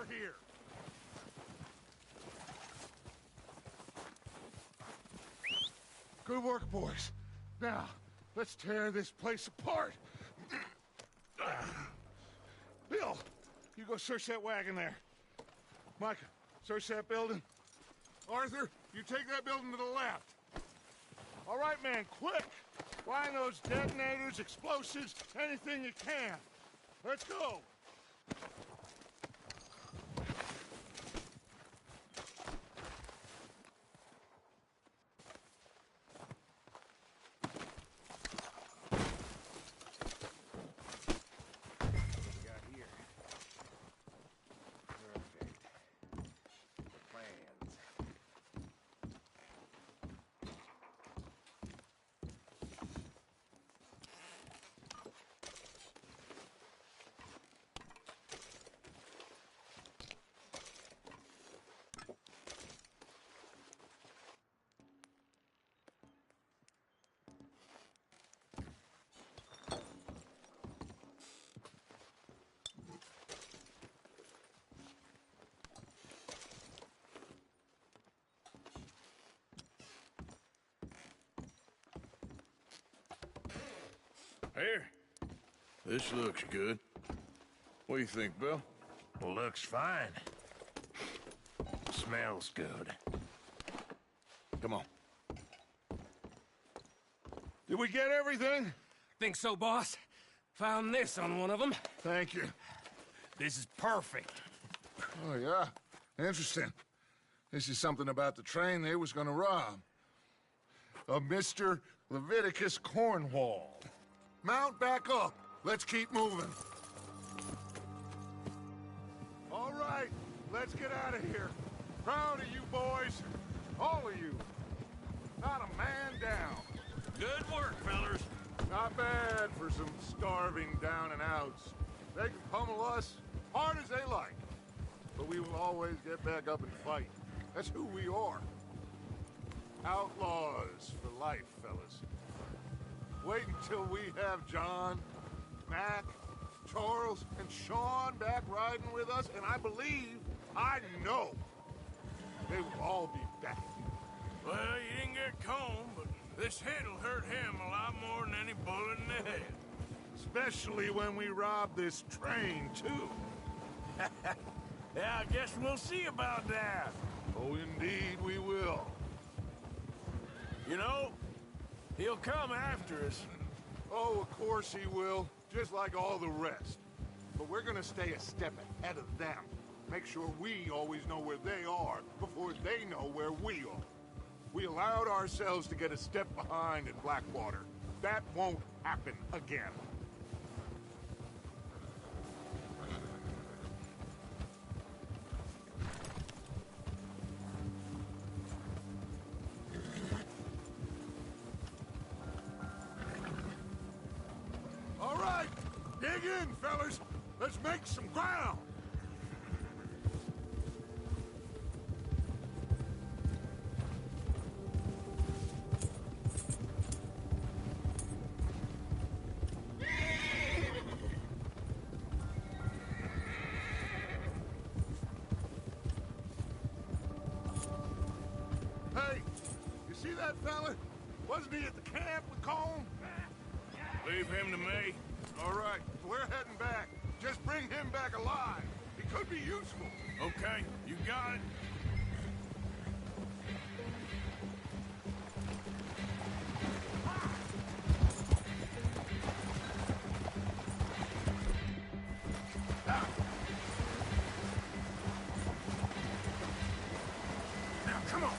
over here! Good work, boys. Now, let's tear this place apart. Bill, you go search that wagon there. Micah, search that building. Arthur, you take that building to the left. All right, man, quick! Find those detonators, explosives, anything you can. Let's go! Here. This looks good. What do you think, Bill? Well, looks fine. Smells good. Come on. Did we get everything? Think so, boss. Found this on one of them. Thank you. This is perfect. Oh, yeah? Interesting. This is something about the train they was gonna rob. A Mr. Leviticus Cornwall. Mount back up. Let's keep moving. All right, let's get out of here. Proud of you boys. All of you. Not a man down. Good work, fellers. Not bad for some starving down and outs. They can pummel us hard as they like. But we will always get back up and fight. That's who we are. Outlaws for life, fellas. Wait until we have John, Mac, Charles, and Sean back riding with us, and I believe, I know, they will all be back. Well, you didn't get Combe, but this hit'll hurt him a lot more than any bullet in the head. Especially when we rob this train, too. Yeah, I guess we'll see about that. Oh, indeed we will. You know, he'll come after us. Oh, of course he will, just like all the rest. But we're gonna stay a step ahead of them. Make sure we always know where they are before they know where we are. We allowed ourselves to get a step behind at Blackwater. That won't happen again. All right, dig in, fellas. Let's make some ground. Hey, you see that fella? Wasn't he at the camp with Colm? Leave him to me. All right, we're heading back. Just bring him back alive. He could be useful. Okay, you got it. Now, come on.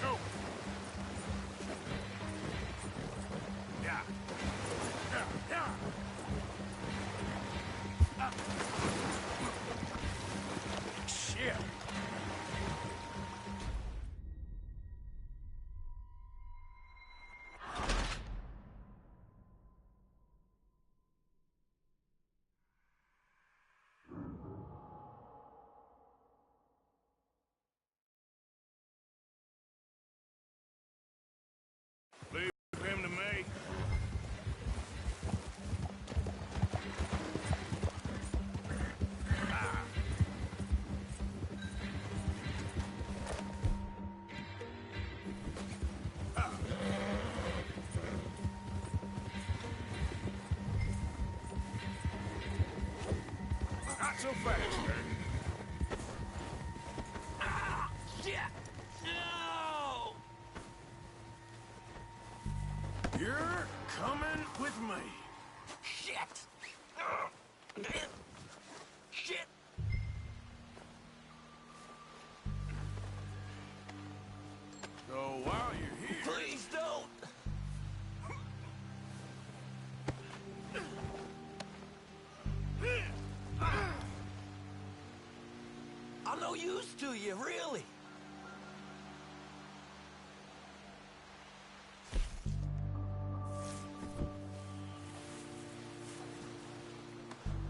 Go. Not so fast, man. Ah, shit! No! You're coming with me. Shit! Shit! So while you're here... Please don't! I'm no use to you, really.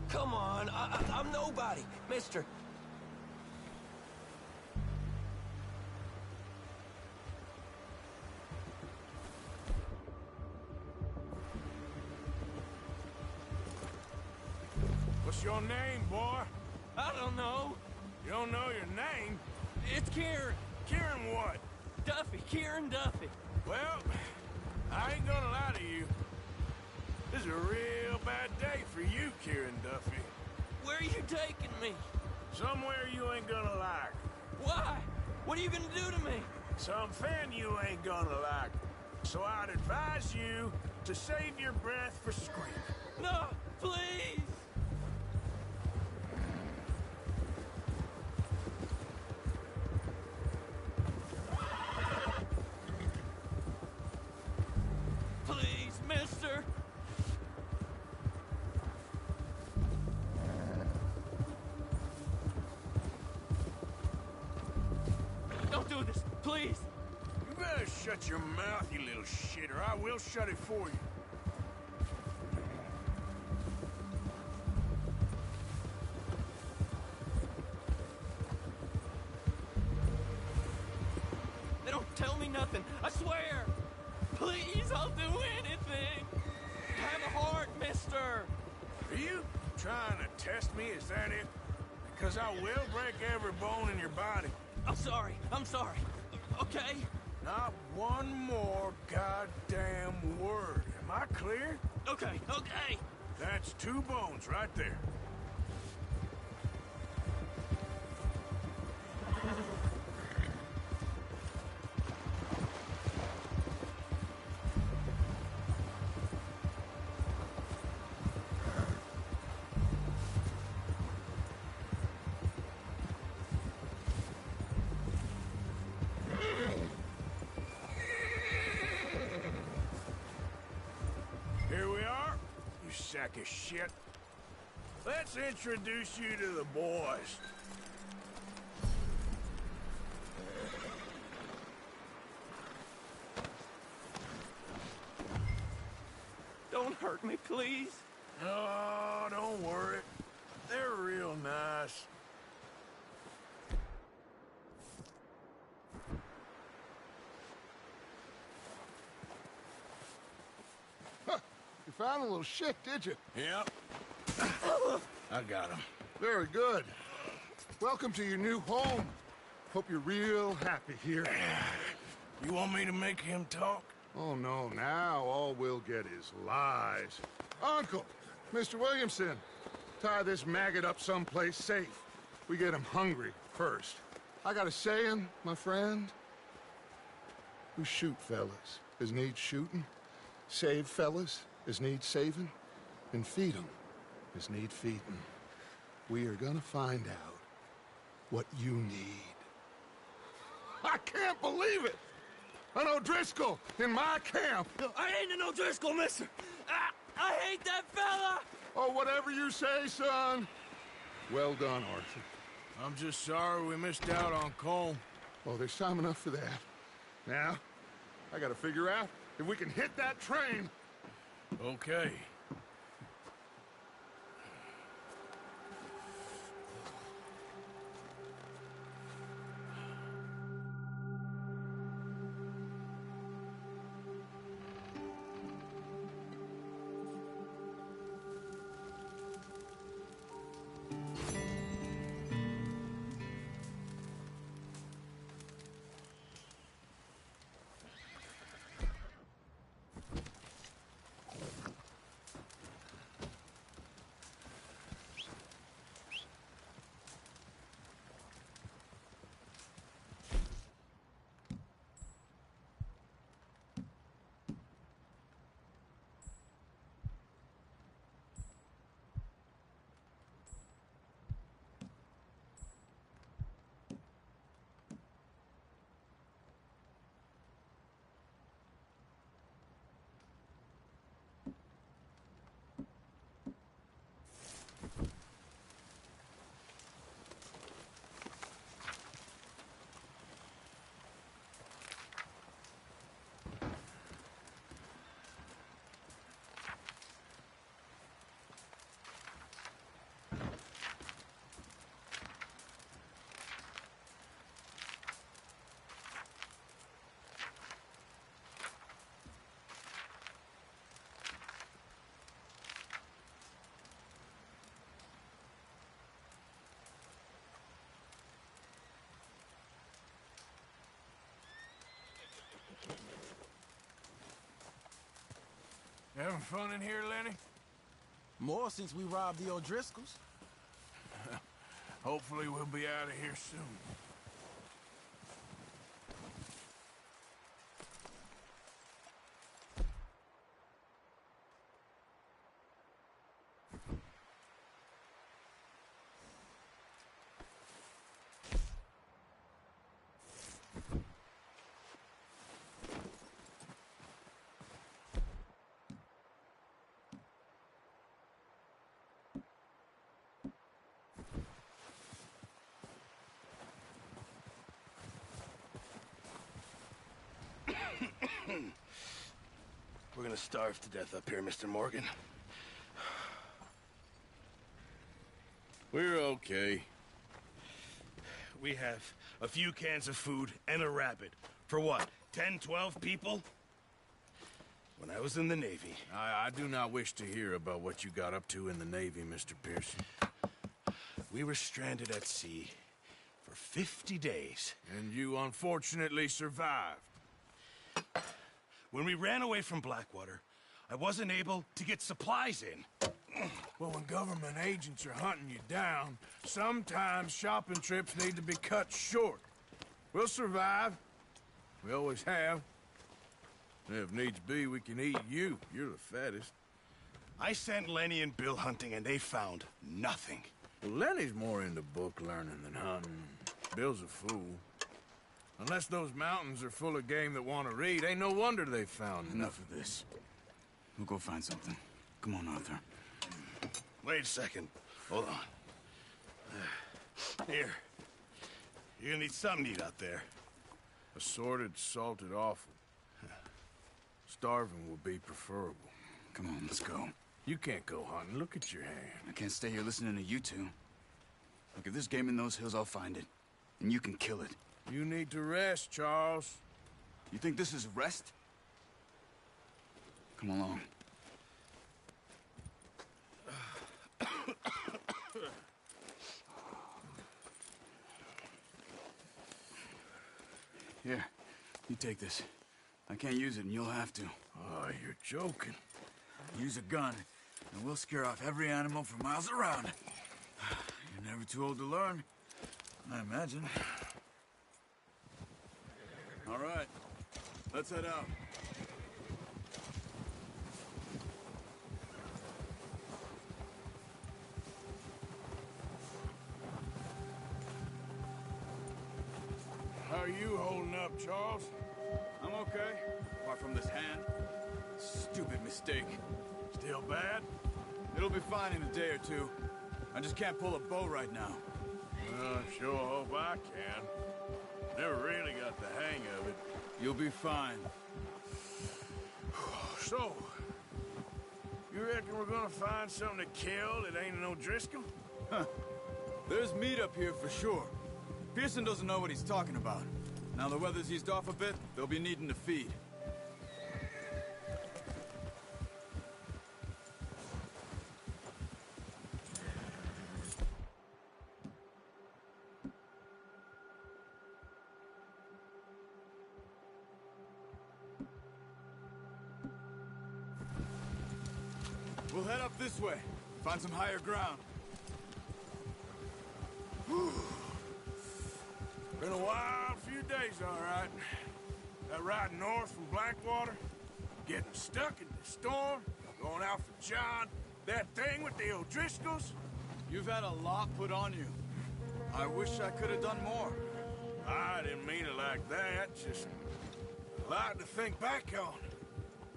Come on, I'm nobody, mister. What's your name, boy? I don't know. You don't know your name? It's Kieran. Kieran what? Duffy, Kieran Duffy. Well, I ain't gonna lie to you. This is a real bad day for you, Kieran Duffy. Where are you taking me? Somewhere you ain't gonna like. Why? What are you gonna do to me? Something you ain't gonna like. So I'd advise you to save your breath for screaming. No, please! Please, mister! Don't do this, please! You better shut your mouth, you little shit, or I will shut it for you. They don't tell me nothing, I swear! Please, I'll do anything! Have a heart, mister! Are you trying to test me? Is that it? Because I will break every bone in your body. I'm sorry, okay? Not one more goddamn word. Am I clear? Okay. That's 2 bones right there. Here we are, you sack of shit. Let's introduce you to the boys. Don't hurt me, please. Oh, don't worry. They're real nice. You found a little shit, did you? Yep. I got him. Very good. Welcome to your new home. Hope you're real happy here. You want me to make him talk? Oh, no, now all we'll get is lies. Uncle, Mr. Williamson, tie this maggot up someplace safe. We get him hungry first. I got a saying, my friend. We shoot fellas as need shooting, save fellas as need saving, and feed 'em as need feeding. We are gonna find out what you need. I can't believe it! An O'Driscoll in my camp! I ain't an O'Driscoll, mister! I hate that fella! Oh, whatever you say, son. Well done, Arthur. I'm just sorry we missed out on Colm. Oh, there's time enough for that. Now, I gotta figure out if we can hit that train. Okay. Having fun in here, Lenny? More since we robbed the O'Driscolls. Hopefully we'll be out of here soon. We're gonna starve to death up here, Mr. Morgan. We're okay. We have a few cans of food and a rabbit. For what, 10, 12 people? When I was in the Navy... I do not wish to hear about what you got up to in the Navy, Mr. Pearson. We were stranded at sea for 50 days. And you unfortunately survived. When we ran away from Blackwater, I wasn't able to get supplies in. Well, when government agents are hunting you down, sometimes shopping trips need to be cut short. We'll survive. We always have. If needs be, we can eat you. You're the fattest. I sent Lenny and Bill hunting, and they found nothing. Well, Lenny's more into book learning than hunting. Bill's a fool. Unless those mountains are full of game that want to read, ain't no wonder they found Enough of this. We'll go find something. Come on, Arthur. Wait a second. Hold on. Here. You're gonna need something to eat out there. Assorted, salted offal. Starving will be preferable. Come on, let's go. You can't go hunting. Look at your hand. I can't stay here listening to you two. Look, if there's game in those hills, I'll find it. And you can kill it. You need to rest, Charles. You think this is rest? Come along. Here, you take this. I can't use it, and you'll have to. Oh, you're joking. Use a gun, and we'll scare off every animal for miles around. You're never too old to learn, I imagine. All right, let's head out. How are you holding up, Charles? I'm okay, apart from this hand. Stupid mistake. Still bad? It'll be fine in a day or two. I just can't pull a bow right now. I sure hope I can. Never really got the hang of it. You'll be fine. So, you reckon we're gonna find something to kill that ain't an O'Driscoll? Huh. There's meat up here for sure. Pearson doesn't know what he's talking about. Now the weather's eased off a bit, they'll be needing to feed. We'll head up this way. Find some higher ground. Been a wild few days, all right. That ride north from Blackwater, getting stuck in the storm, going out for John, that thing with the O'Driscolls. You've had a lot put on you. I wish I could have done more. I didn't mean it like that, just a lot to think back on.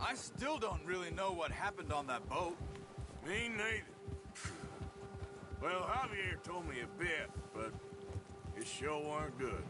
I still don't really know what happened on that boat. Me neither. Well, Javier told me a bit, but it sure weren't good.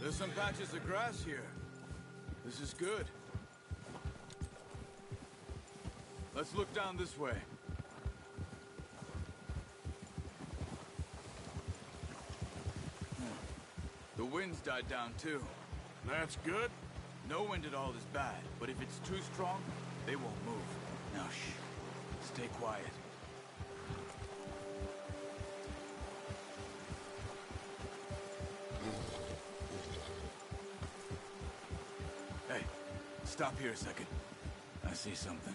There's some patches of grass here. This is good. Let's look down this way. The wind's died down too. That's good. No wind at all is bad, but if it's too strong, they won't move. Now shh. Stay quiet. Hey, stop here a second. I see something.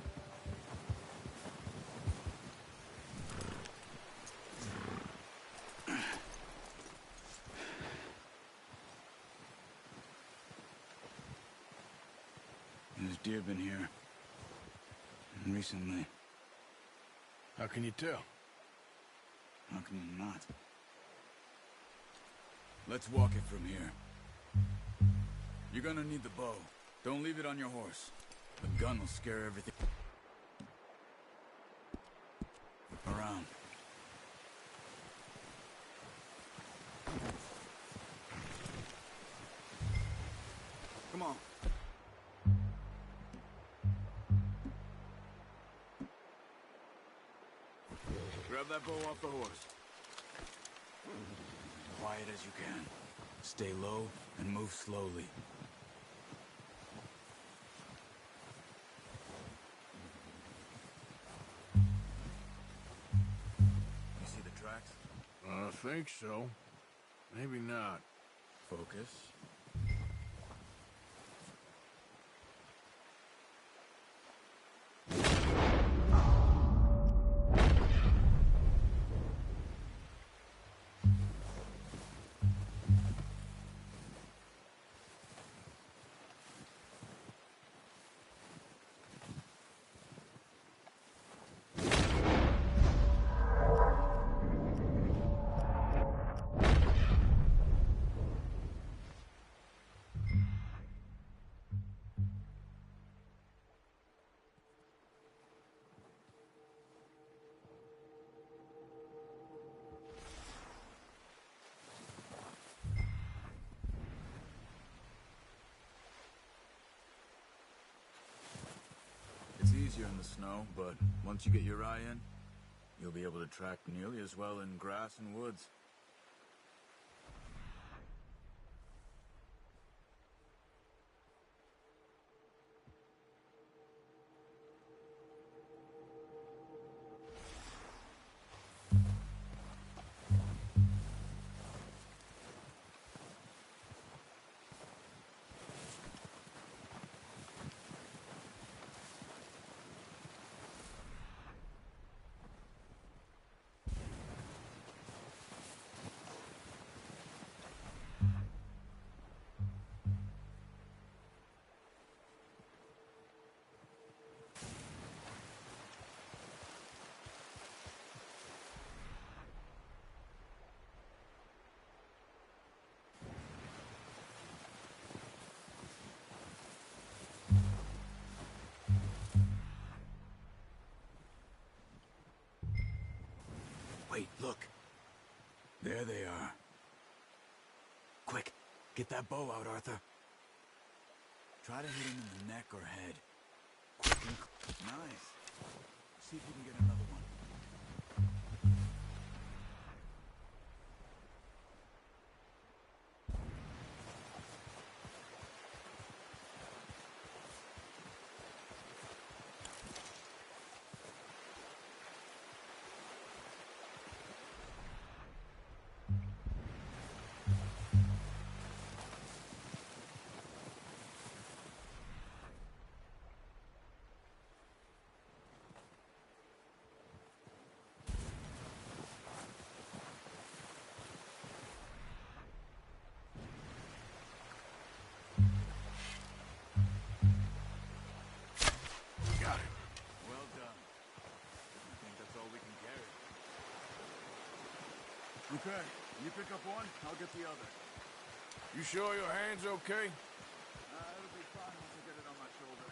There's deer been here. Recently. How can you tell? How can you not? Let's walk it from here. You're gonna need the bow. Don't leave it on your horse. The gun will scare everything around. Come on. Grab that bow off the horse. Quiet as you can. Stay low and move slowly. You see the tracks? I think so. Maybe not. Focus. It's easier in the snow, but once you get your eye in, you'll be able to track nearly as well in grass and woods. Wait, look. There they are. Quick, get that bow out, Arthur. Try to hit him in the neck or head. Quick and... Nice. See if you can get another one. Okay, you pick up one, I'll get the other. You sure your hand's okay? It'll be fine once I get it on my shoulder.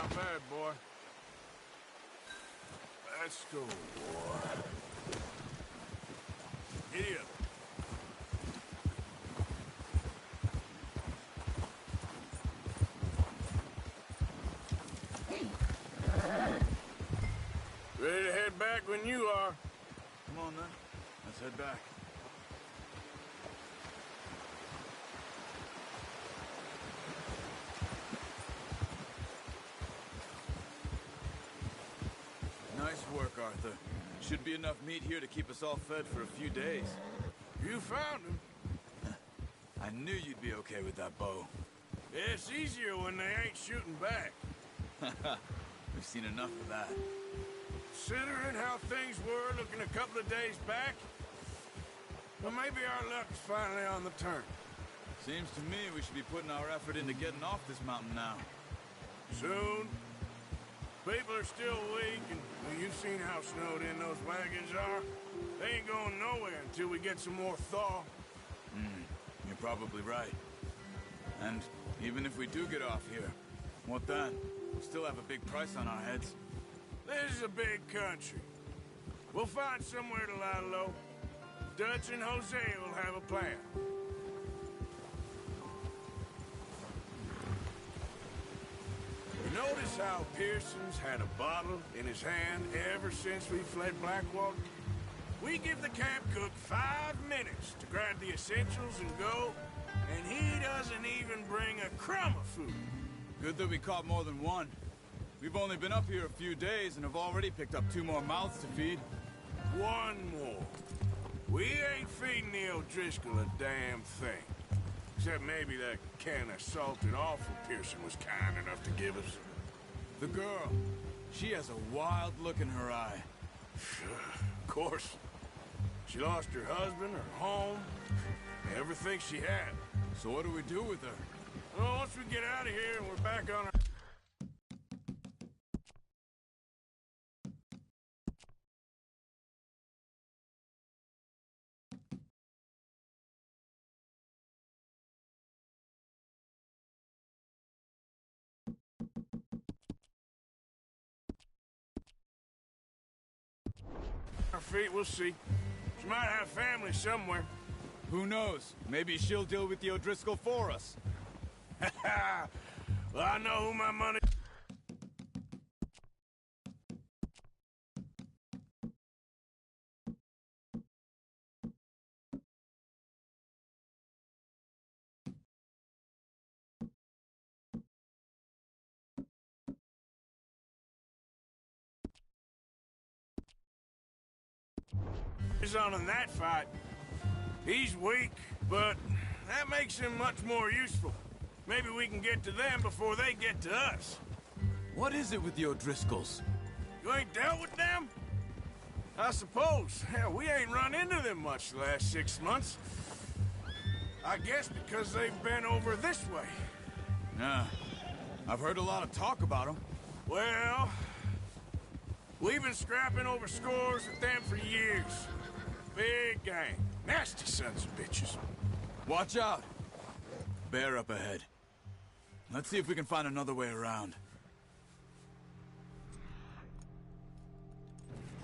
Not bad, boy. Let's go, boy. Giddy up. Ready to head back when you are. Come on, then. Let's head back. Nice work, Arthur. Should be enough meat here to keep us all fed for a few days. You found him. I knew you'd be okay with that bow. It's easier when they ain't shooting back. We've seen enough of that. Considering how things were looking a couple of days back, well, maybe our luck's finally on the turn. Seems to me we should be putting our effort into getting off this mountain now. Soon. People are still weak, and well, you've seen how snowed in those wagons are. They ain't going nowhere until we get some more thaw. You're probably right. And even if we do get off here, what then? We still have a big price on our heads. This is a big country. We'll find somewhere to lie low. Dutch and Hosea will have a plan. You notice how Pearson's had a bottle in his hand ever since we fled Blackwater? We give the camp cook 5 minutes to grab the essentials and go, and he doesn't even bring a crumb of food. Good that we caught more than one. We've only been up here a few days and have already picked up 2 more mouths to feed. 1 more. We ain't feeding the O'Driscoll a damn thing. Except maybe that can of salted offal Pearson was kind enough to give us. The girl. She has a wild look in her eye. Of course. She lost her husband, her home, everything she had. So what do we do with her? Well, once we get out of here and we're back on our... feet, we'll see. She might have family somewhere. Who knows? Maybe she'll deal with the O'Driscoll for us. Well, I know who my money... is on in that fight. He's weak, but that makes him much more useful. Maybe we can get to them before they get to us. What is it with the O'Driscolls? You ain't dealt with them? I suppose. Hell, we ain't run into them much the last 6 months. I guess because they've been over this way. Yeah. I've heard a lot of talk about them. Well, we've been scrapping over scores with them for years. Big gang. Nasty sons of bitches. Watch out. Bear up ahead. Let's see if we can find another way around.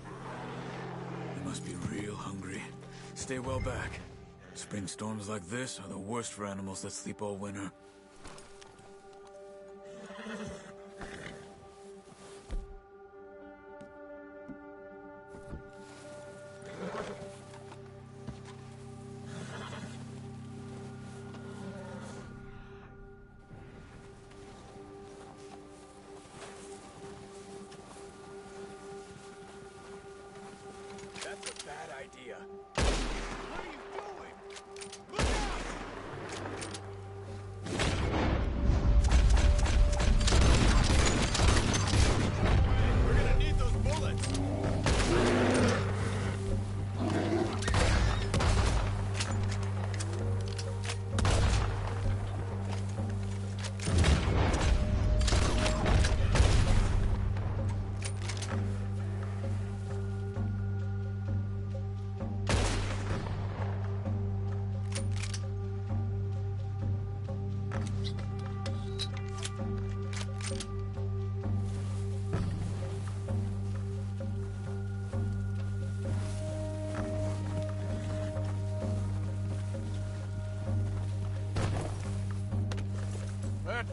They must be real hungry. Stay well back. Spring storms like this are the worst for animals that sleep all winter. That's a bad idea. We're gonna need those bullets!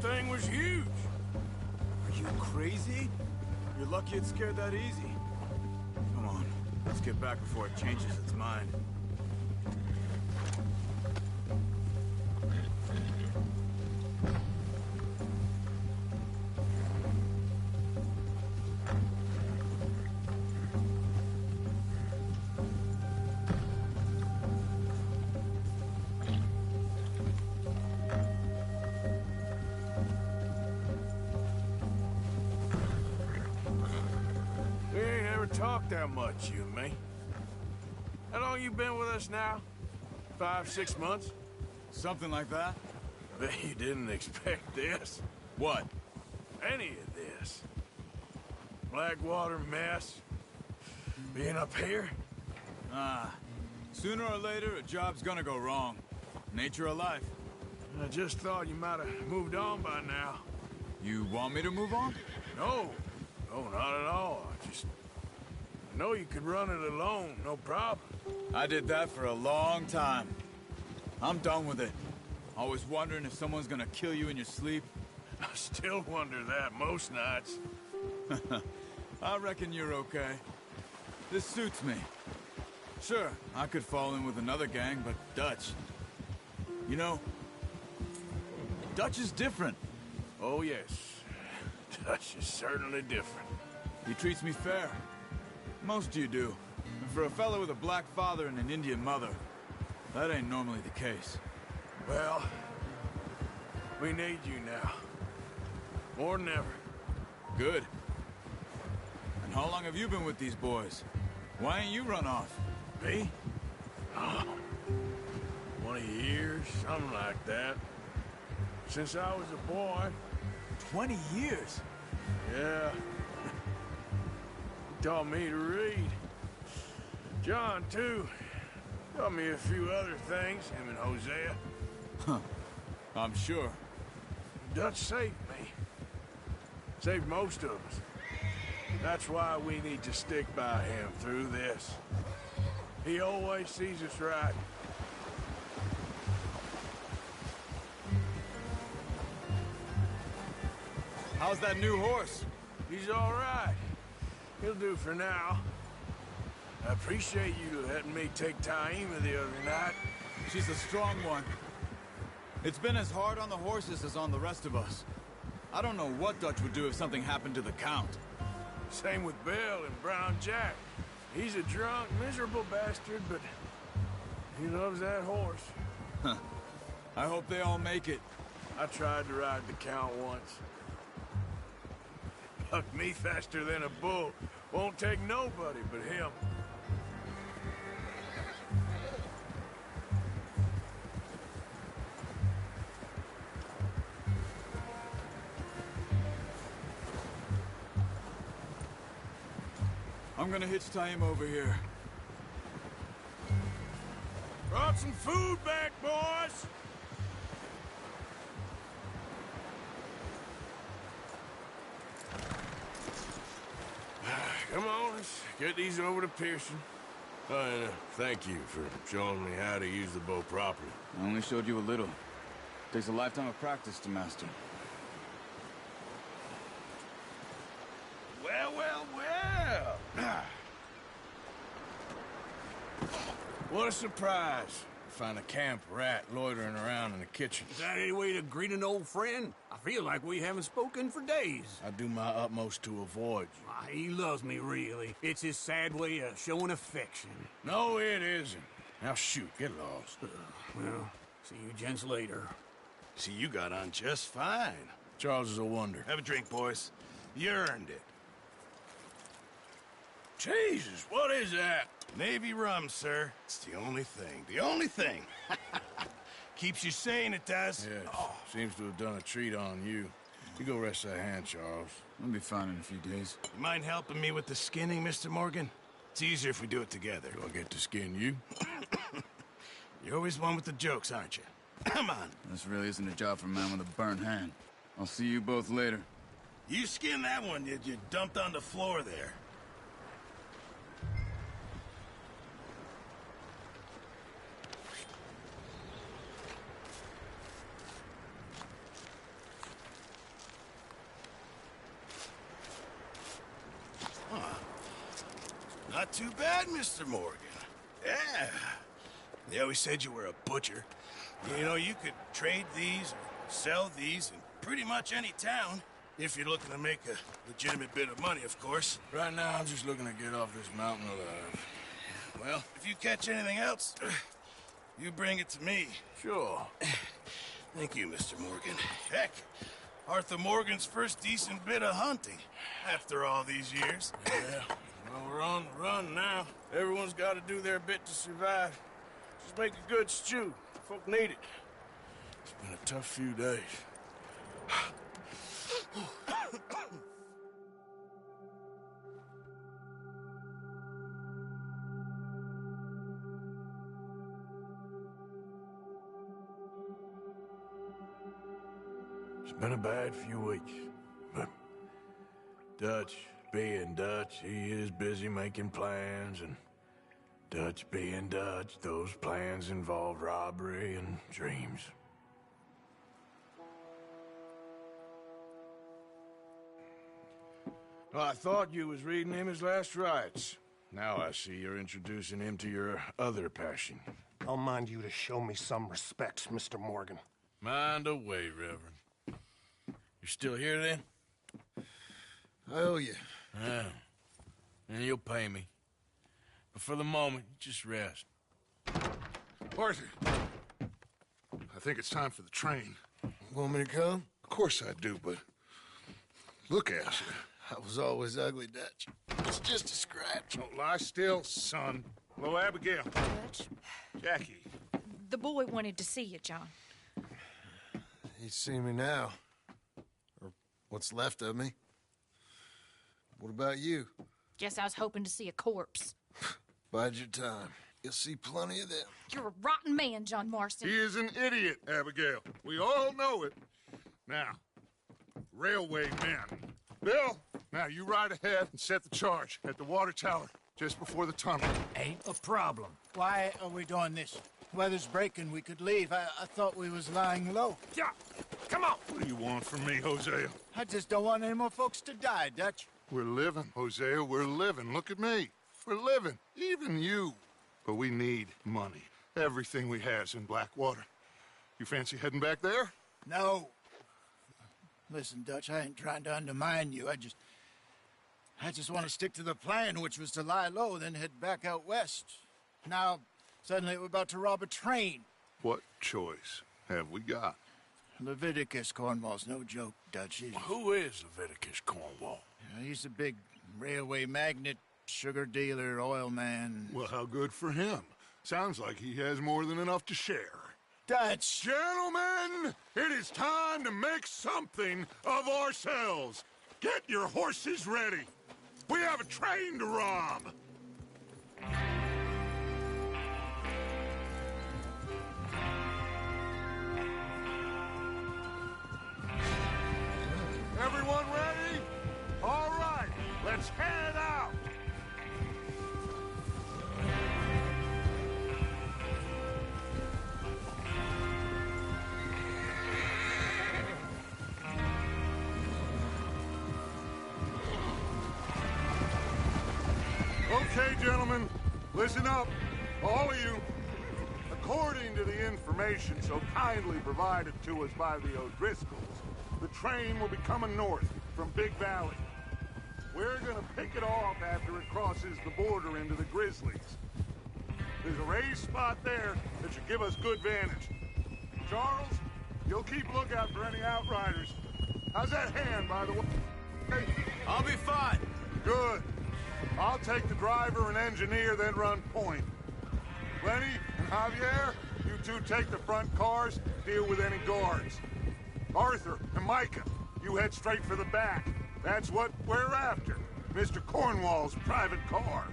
thing was huge. Are you crazy? You're lucky it scared that easy. Come on, let's get back before it changes its mind. We ain't ever talked that much, you and me. How long you been with us now? 5, 6 months? Something like that? Bet you didn't expect this. What? Any of this. Blackwater mess. Being up here? Sooner or later, a job's gonna go wrong. Nature of life. I just thought you might have moved on by now. You want me to move on? No. No, not at all. I know you could run it alone, no problem. I did that for a long time. I'm done with it. Always wondering if someone's gonna kill you in your sleep. I still wonder that most nights. I reckon you're okay. This suits me. Sure, I could fall in with another gang, but Dutch... You know, Dutch is different. Oh, yes. Dutch is certainly different. He treats me fair. Most of you do. And for a fellow with a black father and an Indian mother, that ain't normally the case. Well, we need you now. More than ever. Good. And how long have you been with these boys? Why ain't you run off? Me? Oh, 20 years, something like that. Since I was a boy. 20 years? Yeah. He taught me to read. John, too. Taught me a few other things, him and Hosea. Huh. I'm sure. Dutch saved me. Saved most of us. That's why we need to stick by him through this. He always sees us right. How's that new horse? He's all right. He'll do for now. I appreciate you letting me take Taima the other night. She's a strong one. It's been as hard on the horses as on the rest of us. I don't know what Dutch would do if something happened to the Count. Same with Bill and Brown Jack. He's a drunk, miserable bastard, but he loves that horse. Huh. I hope they all make it. I tried to ride the Count once. Bucked me faster than a bull. Won't take nobody but him. I'm gonna hitch Taima over here. Brought some food back, boys! Come on, let's get these over to Pearson. Oh, and thank you for showing me how to use the bow properly. I only showed you a little. Takes a lifetime of practice to master. Well, well, well! What a surprise. Find a camp rat loitering around in the kitchen. Is that any way to greet an old friend? I feel like we haven't spoken for days. I do my utmost to avoid you. He loves me, really. It's his sad way of showing affection. No, it isn't. Now shoot, get lost. Well, see you gents later. See, you got on just fine. Charles is a wonder. Have a drink, boys. You earned it. Jesus, what is that? Navy rum, sir. It's the only thing. The only thing. Keeps you sane, it does. Yes, seems to have done a treat on you. You go rest that hand, Charles. I'll be fine in a few days. You mind helping me with the skinning, Mr. Morgan? It's easier if we do it together. Do I get to skin you? You're always one with the jokes, aren't you? Come on. This really isn't a job for a man with a burnt hand. I'll see you both later. You skin that one that you dumped on the floor there. not too bad, Mr. Morgan. Yeah. They always said you were a butcher. You know, you could trade these or sell these in pretty much any town. If you're looking to make a legitimate bit of money, of course. Right now, I'm just looking to get off this mountain alive. Well, if you catch anything else, you bring it to me. Sure. Thank you, Mr. Morgan. Heck, Arthur Morgan's first decent bit of hunting after all these years. Yeah, well, we're on the run now. Everyone's got to do their bit to survive. Just make a good stew. Folk need it. It's been a tough few days. It's been a bad few weeks, but Dutch being Dutch, he is busy making plans, and Dutch being Dutch, those plans involve robbery and dreams. Well, I thought you was reading him his last rites. Now I see you're introducing him to your other passion. I'll mind you to show me some respect, Mr. Morgan. Mind away, Reverend. You still here, then? I owe you. Yeah. And you'll pay me. But for the moment, just rest. Arthur, I think it's time for the train. Want me to come? Of course I do, but look at you. I was always ugly, Dutch. It's just a scratch. Don't lie still, son. Hello, Abigail. Dutch, Jackie. the boy wanted to see you, John. He's seen me now. Or what's left of me. What about you? Guess I was hoping to see a corpse. Bide your time. You'll see plenty of them. You're a rotten man, John Marston. He is an idiot, Abigail. We all know it. Now, railway men. Bill, now you ride ahead and set the charge at the water tower just before the tunnel. Ain't a problem. Why are we doing this? Weather's breaking. We could leave. I thought we was lying low. Yeah, come on. What do you want from me, Hosea? I just don't want any more folks to die, Dutch. We're living, Hosea. We're living. Look at me. We're living. Even you. But we need money. Everything we has in Blackwater. You fancy heading back there? No. Listen, Dutch, I ain't trying to undermine you. I just want to stick to the plan, which was to lie low, then head back out west. Now, suddenly we're about to rob a train. What choice have we got? Leviticus Cornwall's no joke, Dutch. Who is Leviticus Cornwall? He's a big railway magnate, sugar dealer, oil man. Well, how good for him. Sounds like he has more than enough to share. Dutch! Gentlemen, it is time to make something of ourselves. Get your horses ready. We have a train to rob. Everyone ready? All right, let's head out. Okay, gentlemen, listen up, all of you. According to the information so kindly provided to us by the O'Driscolls, the train will be coming north from Big Valley. We're gonna pick it off after it crosses the border into the Grizzlies. There's a raised spot there that should give us good vantage. Charles, you'll keep lookout for any outriders. How's that hand, by the way? I'll be fine. Good. I'll take the driver and engineer, then run point. Lenny and Javier, you two take the front cars, deal with any guards. Arthur and Micah, you head straight for the back. That's what we're after. Mr. Cornwall's private car.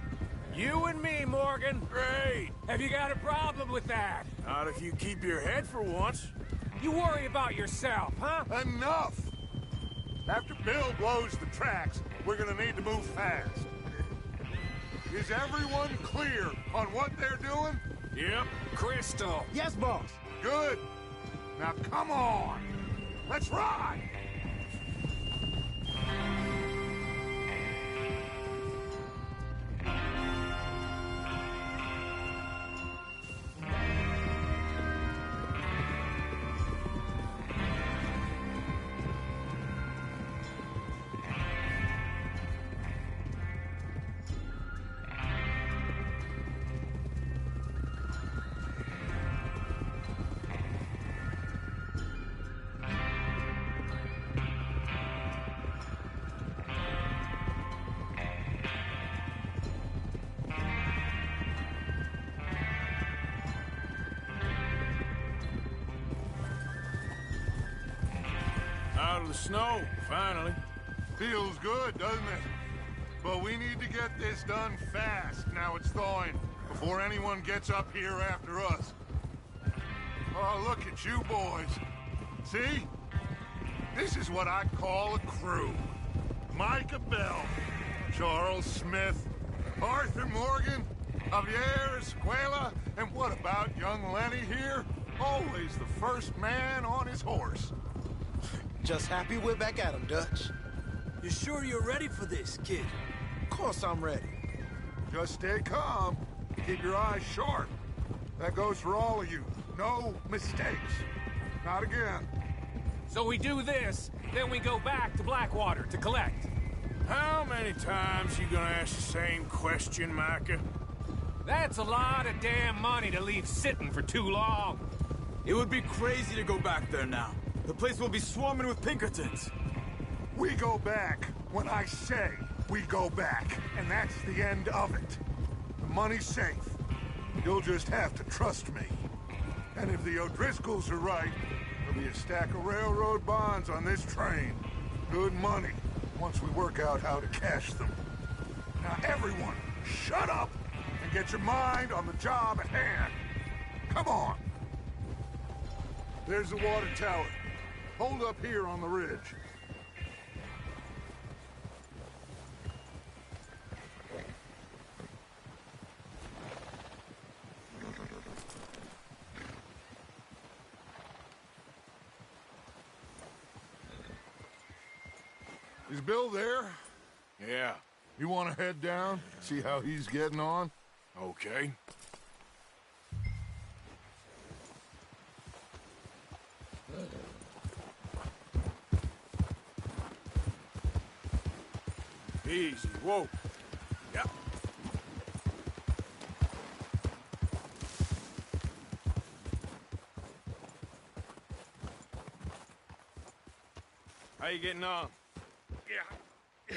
You and me, Morgan. Great. Have you got a problem with that? Not if you keep your head for once. You worry about yourself, huh? Enough! After Bill blows the tracks, we're gonna need to move fast. Is everyone clear on what they're doing? Yep. Crystal. Yes, boss. Good. Now come on. Let's ride. of the snow, finally. Feels good, doesn't it? But we need to get this done fast, now it's thawing, before anyone gets up here after us. Oh, look at you boys. See? This is what I call a crew. Micah Bell, Charles Smith, Arthur Morgan, Javier Escuela, and what about young Lenny here? Always the first man on his horse. Just happy we're back at him, Dutch. You sure you're ready for this, kid? Of course I'm ready. Just stay calm. Keep your eyes sharp. That goes for all of you. No mistakes. Not again. So we do this, then we go back to Blackwater to collect. How many times you gonna ask the same question, Micah? That's a lot of damn money to leave sitting for too long. It would be crazy to go back there now. The place will be swarming with Pinkertons. We go back when I say we go back, and that's the end of it. The money's safe. You'll just have to trust me. And if the O'Driscolls are right, there'll be a stack of railroad bonds on this train. Good money, once we work out how to cash them. Now everyone, shut up and get your mind on the job at hand. Come on. There's the water tower. Hold up here on the ridge. Is Bill there? Yeah. You want to head down, see how he's getting on? Okay. Easy, whoa. Yep. How you getting on? Yeah,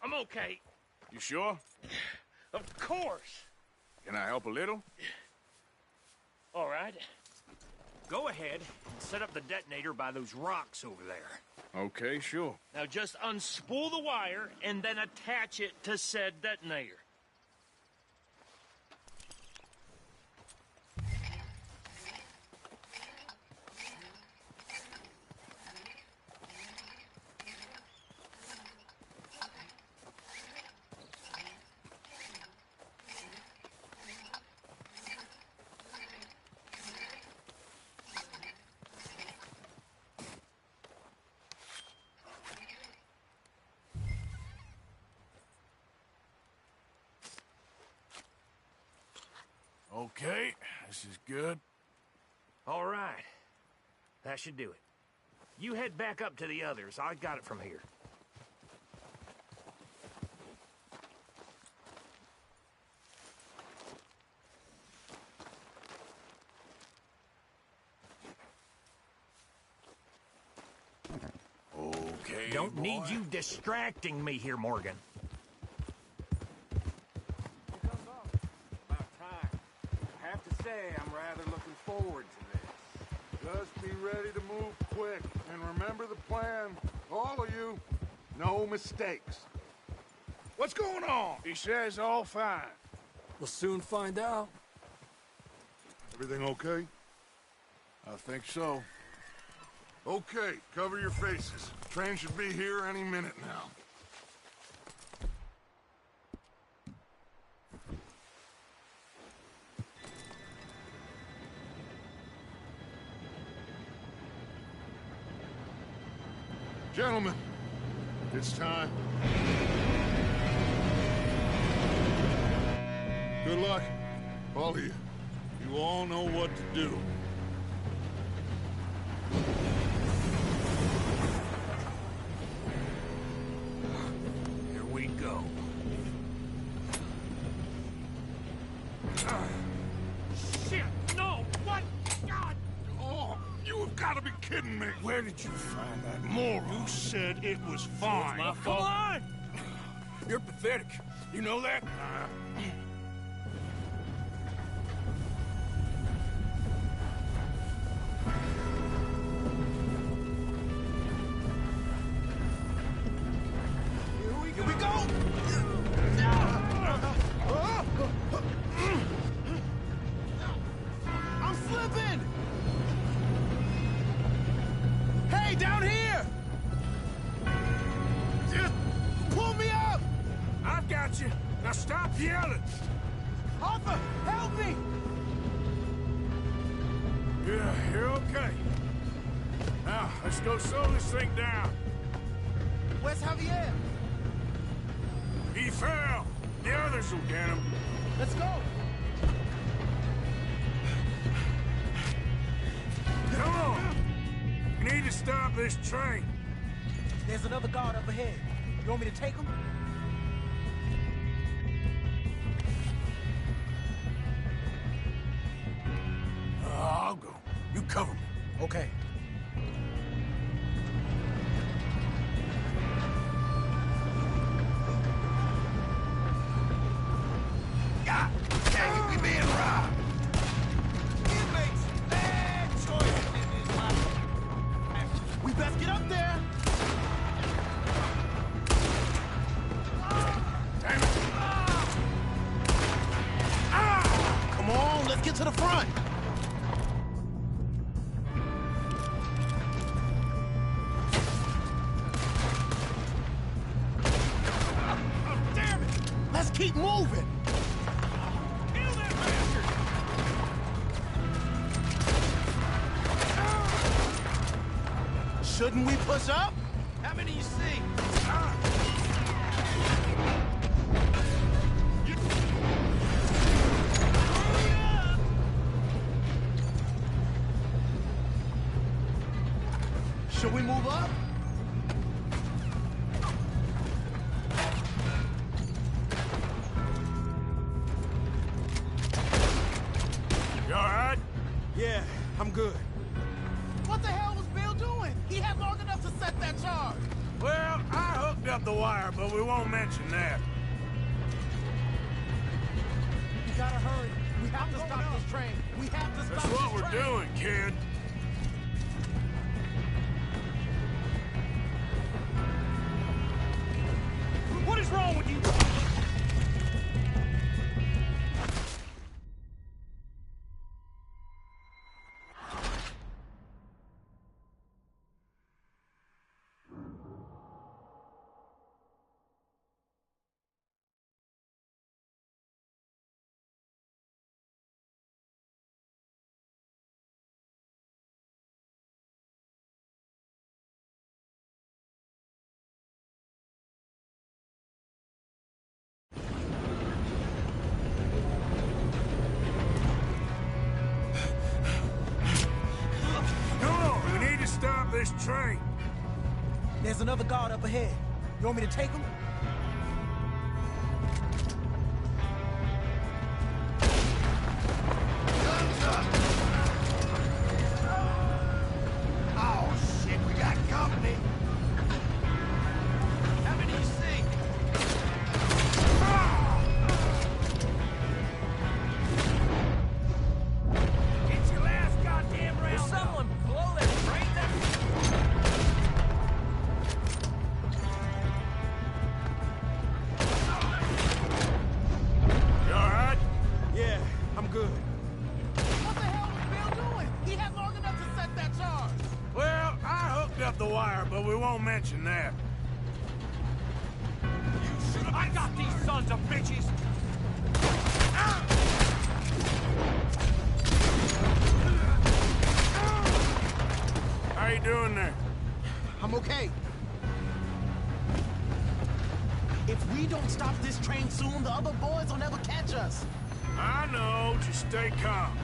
I'm okay. You sure? Of course. Can I help a little? All right. Go ahead and set up the detonator by those rocks over there. Okay, sure. Now just unspool the wire and then attach it to said detonator. Okay, this is good. All right. That should do it. You head back up to the others. I got it from here. Okay, Don't boy. need you distracting me here, Morgan. I'm rather looking forward to this. Just be ready to move quick, and remember the plan. All of you, no mistakes. What's going on? He says all fine. We'll soon find out. Everything okay? I think so. Okay, cover your faces. Train should be here any minute now. Gentlemen, it's time. Good luck, all of you. You all know what to do. Here we go. Shit! No! What? God! Oh, you have got to be kidding me. Where did you find that moron? You said it was fine. my fault. Come on! You're pathetic. You know that? got you. Now stop yelling. Arthur, help me! Yeah, you're okay. Now, let's go slow this thing down. Where's Javier? He fell. The others will get him. Let's go! Come on! We need to stop this train. There's another guard up ahead. You want me to take him? I'll go. You cover me. Okay. God dang it, we being robbed. Inmates, bad choice in this life. We best get up there. Damn it. Come on, let's get to the front. Damn it! Let's keep moving. Kill that bastard! Shouldn't we push up? How many you see? Should we move up? You all right? Yeah, I'm good. What the hell was Bill doing? He had long enough to set that charge. Well, I hooked up the wire, but we won't mention that. We gotta hurry. We have to stop this train. We have to stop That's this what we're train. doing, kid. What is wrong with you? Come on, we need to stop this train. There's another guard up ahead. You want me to take him? Guns up! Oh, shit, we got company. How many you see? Get your last goddamn round. Will someone blow that train down? You all right? Yeah, I'm good. What the hell was Bill doing? He had long enough to set that charge. Well, I hooked up the wire, but we won't mention that. I got these sons of bitches! How you doing there? I'm okay. If we don't stop this train soon, the other boys will never catch us. I know, just stay calm.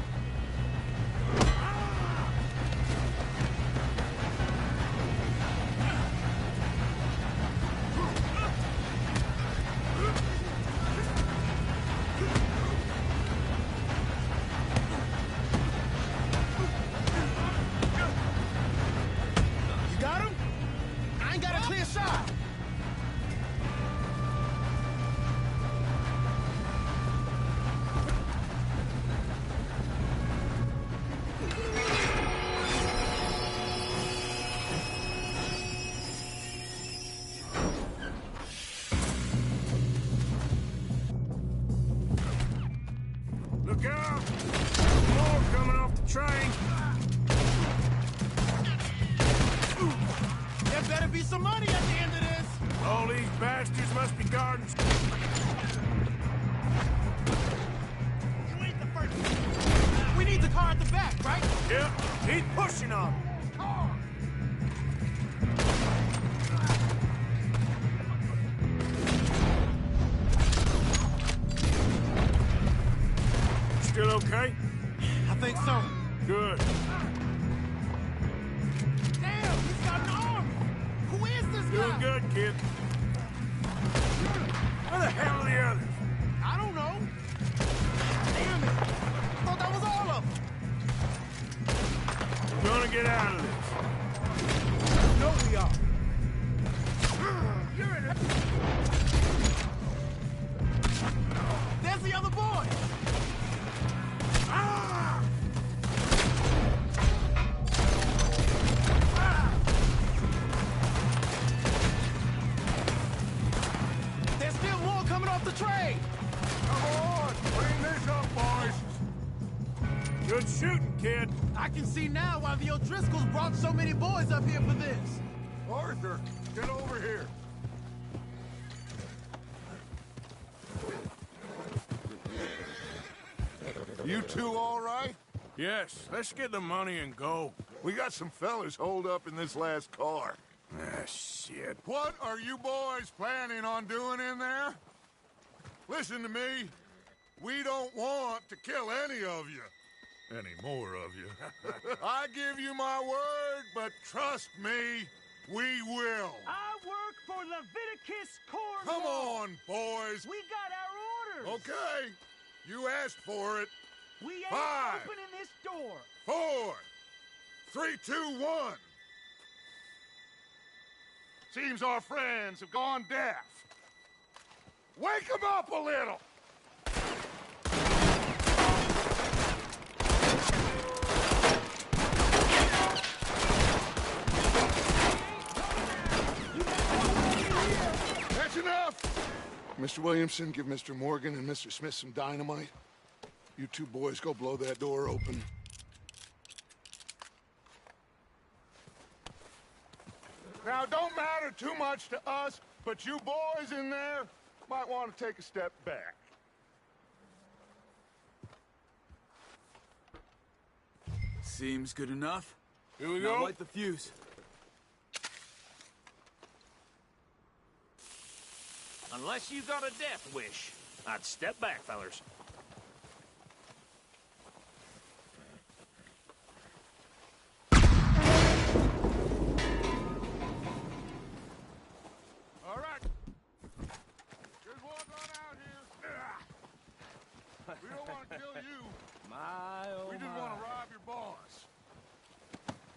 You got him? I ain't got a clear shot. Look out! More coming off the train. There better be some money at the end of this. All these bastards must be guarding. still okay? I think so. Good. Damn, he's got an army! Who is this guy? Doing good, kid. Where the hell are the others? I don't know. Damn it! I thought that was all of them. We're gonna get out of this. No, we are. You're in it. There's the other boy. Ah! There's still more coming off the train. Come on, clean this up, boys. Good shooting, kid. I can see now why the O'Driscolls brought so many boys up here for this. Arthur, get over here. You two all right? Yes, let's get the money and go. We got some fellas holed up in this last car. Ah, shit. What are you boys planning on doing in there? Listen to me. We don't want to kill any of you. Any more of you. I give you my word, but trust me, we will. I work for Leviticus Corps. Come on, boys. We got our orders. Okay. You asked for it. We ain't 5, opening this door. 4, 3, 2, 1. Seems our friends have gone deaf. Wake them up a little. That's enough. Mr. Williamson, give Mr. Morgan and Mr. Smith some dynamite. You two boys go blow that door open. Now, don't matter too much to us, but you boys in there might want to take a step back. Seems good enough. Here we Now go. light the fuse. Unless you got a death wish, I'd step back, fellers. All right. Just walk on out here. We don't want to kill you. We just want to rob your boss.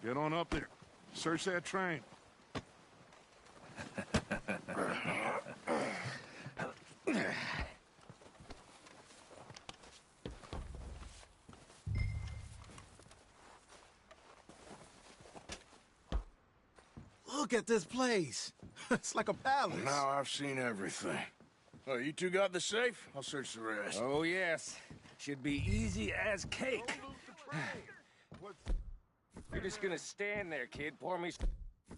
Get on up there. Search that train. Look at this place. It's like a palace. Now I've seen everything. Oh, you two got the safe? I'll search the rest. Oh, yes. Should be easy as cake. You're just gonna stand there, kid. Pour me some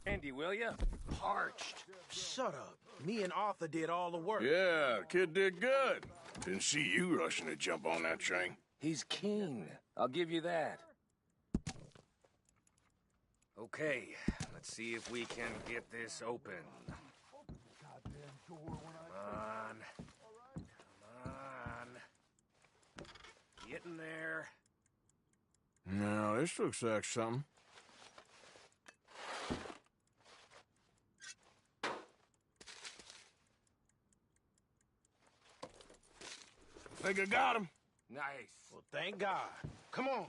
candy, will ya? Parched. Shut up. Me and Arthur did all the work. Yeah, the kid did good. Didn't see you rushing to jump on that train. He's keen. I'll give you that. Okay, let's see if we can get this open. Come on. Come on. Get in there. No, this looks like something. Think I got him. Nice. Well, thank God. Come on.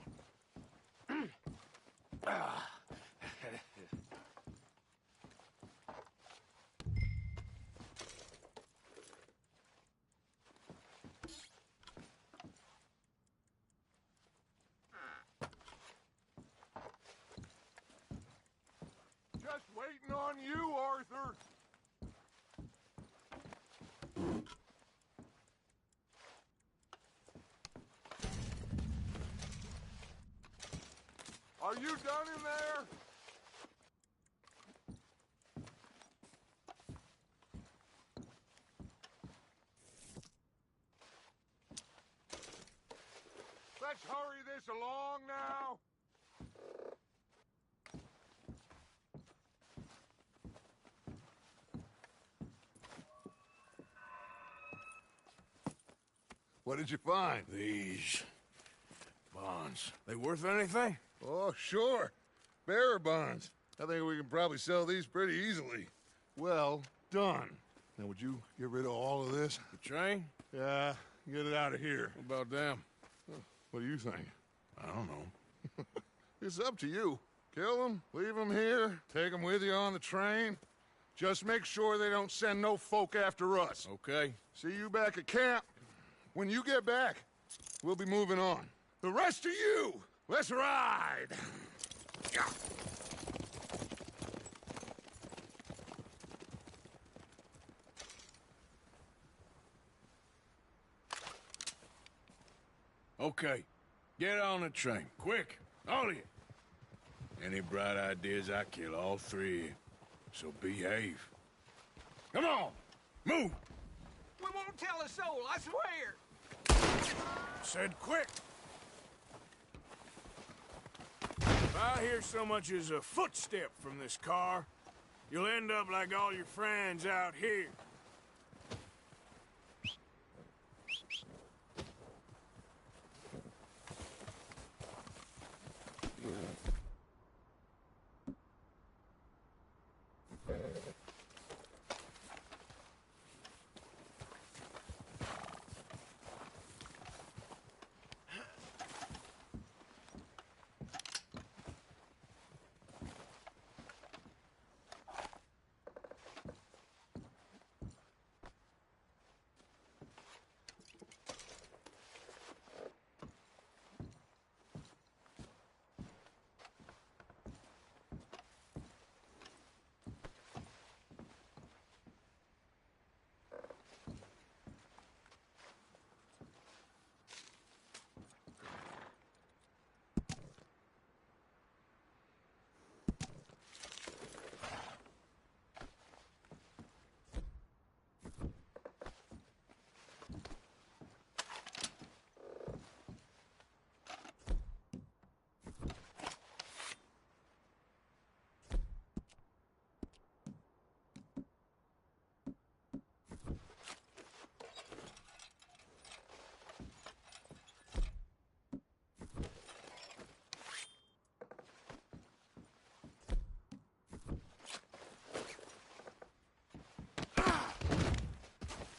Just waiting on you, Arthur. Are you done in there? Let's hurry this along now. What did you find? These. Bonds. They worth anything? Oh, sure. Bearer bonds. I think we can probably sell these pretty easily. Well done. Now, would you get rid of all of this? The train? Yeah, get it out of here. What about them? What do you think? I don't know. It's up to you. Kill them, leave them here, take them with you on the train. Just make sure they don't send no folk after us. Okay. See you back at camp. When you get back, we'll be moving on. The rest of you, let's ride! Yeah. Okay, get on the train, quick, all of you. Any bright ideas, I kill all three. So behave. Come on, move! We won't tell a soul, I swear! Said quick! If I hear so much as a footstep from this car, you'll end up like all your friends out here.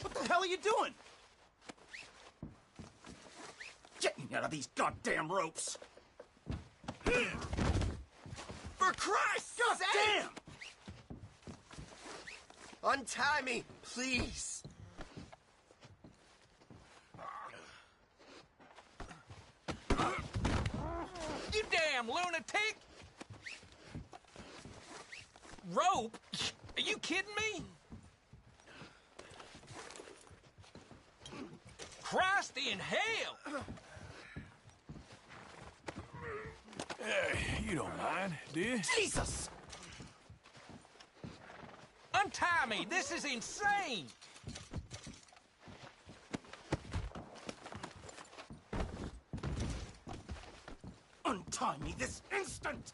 What the hell are you doing? Get me out of these goddamn ropes! For Christ's sake! Untie me, please! You damn lunatic! Rope? Are you kidding me? Christ in hell! You don't mind, do you? Jesus! Untie me! This is insane! Untie me this instant!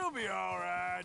You'll be all right.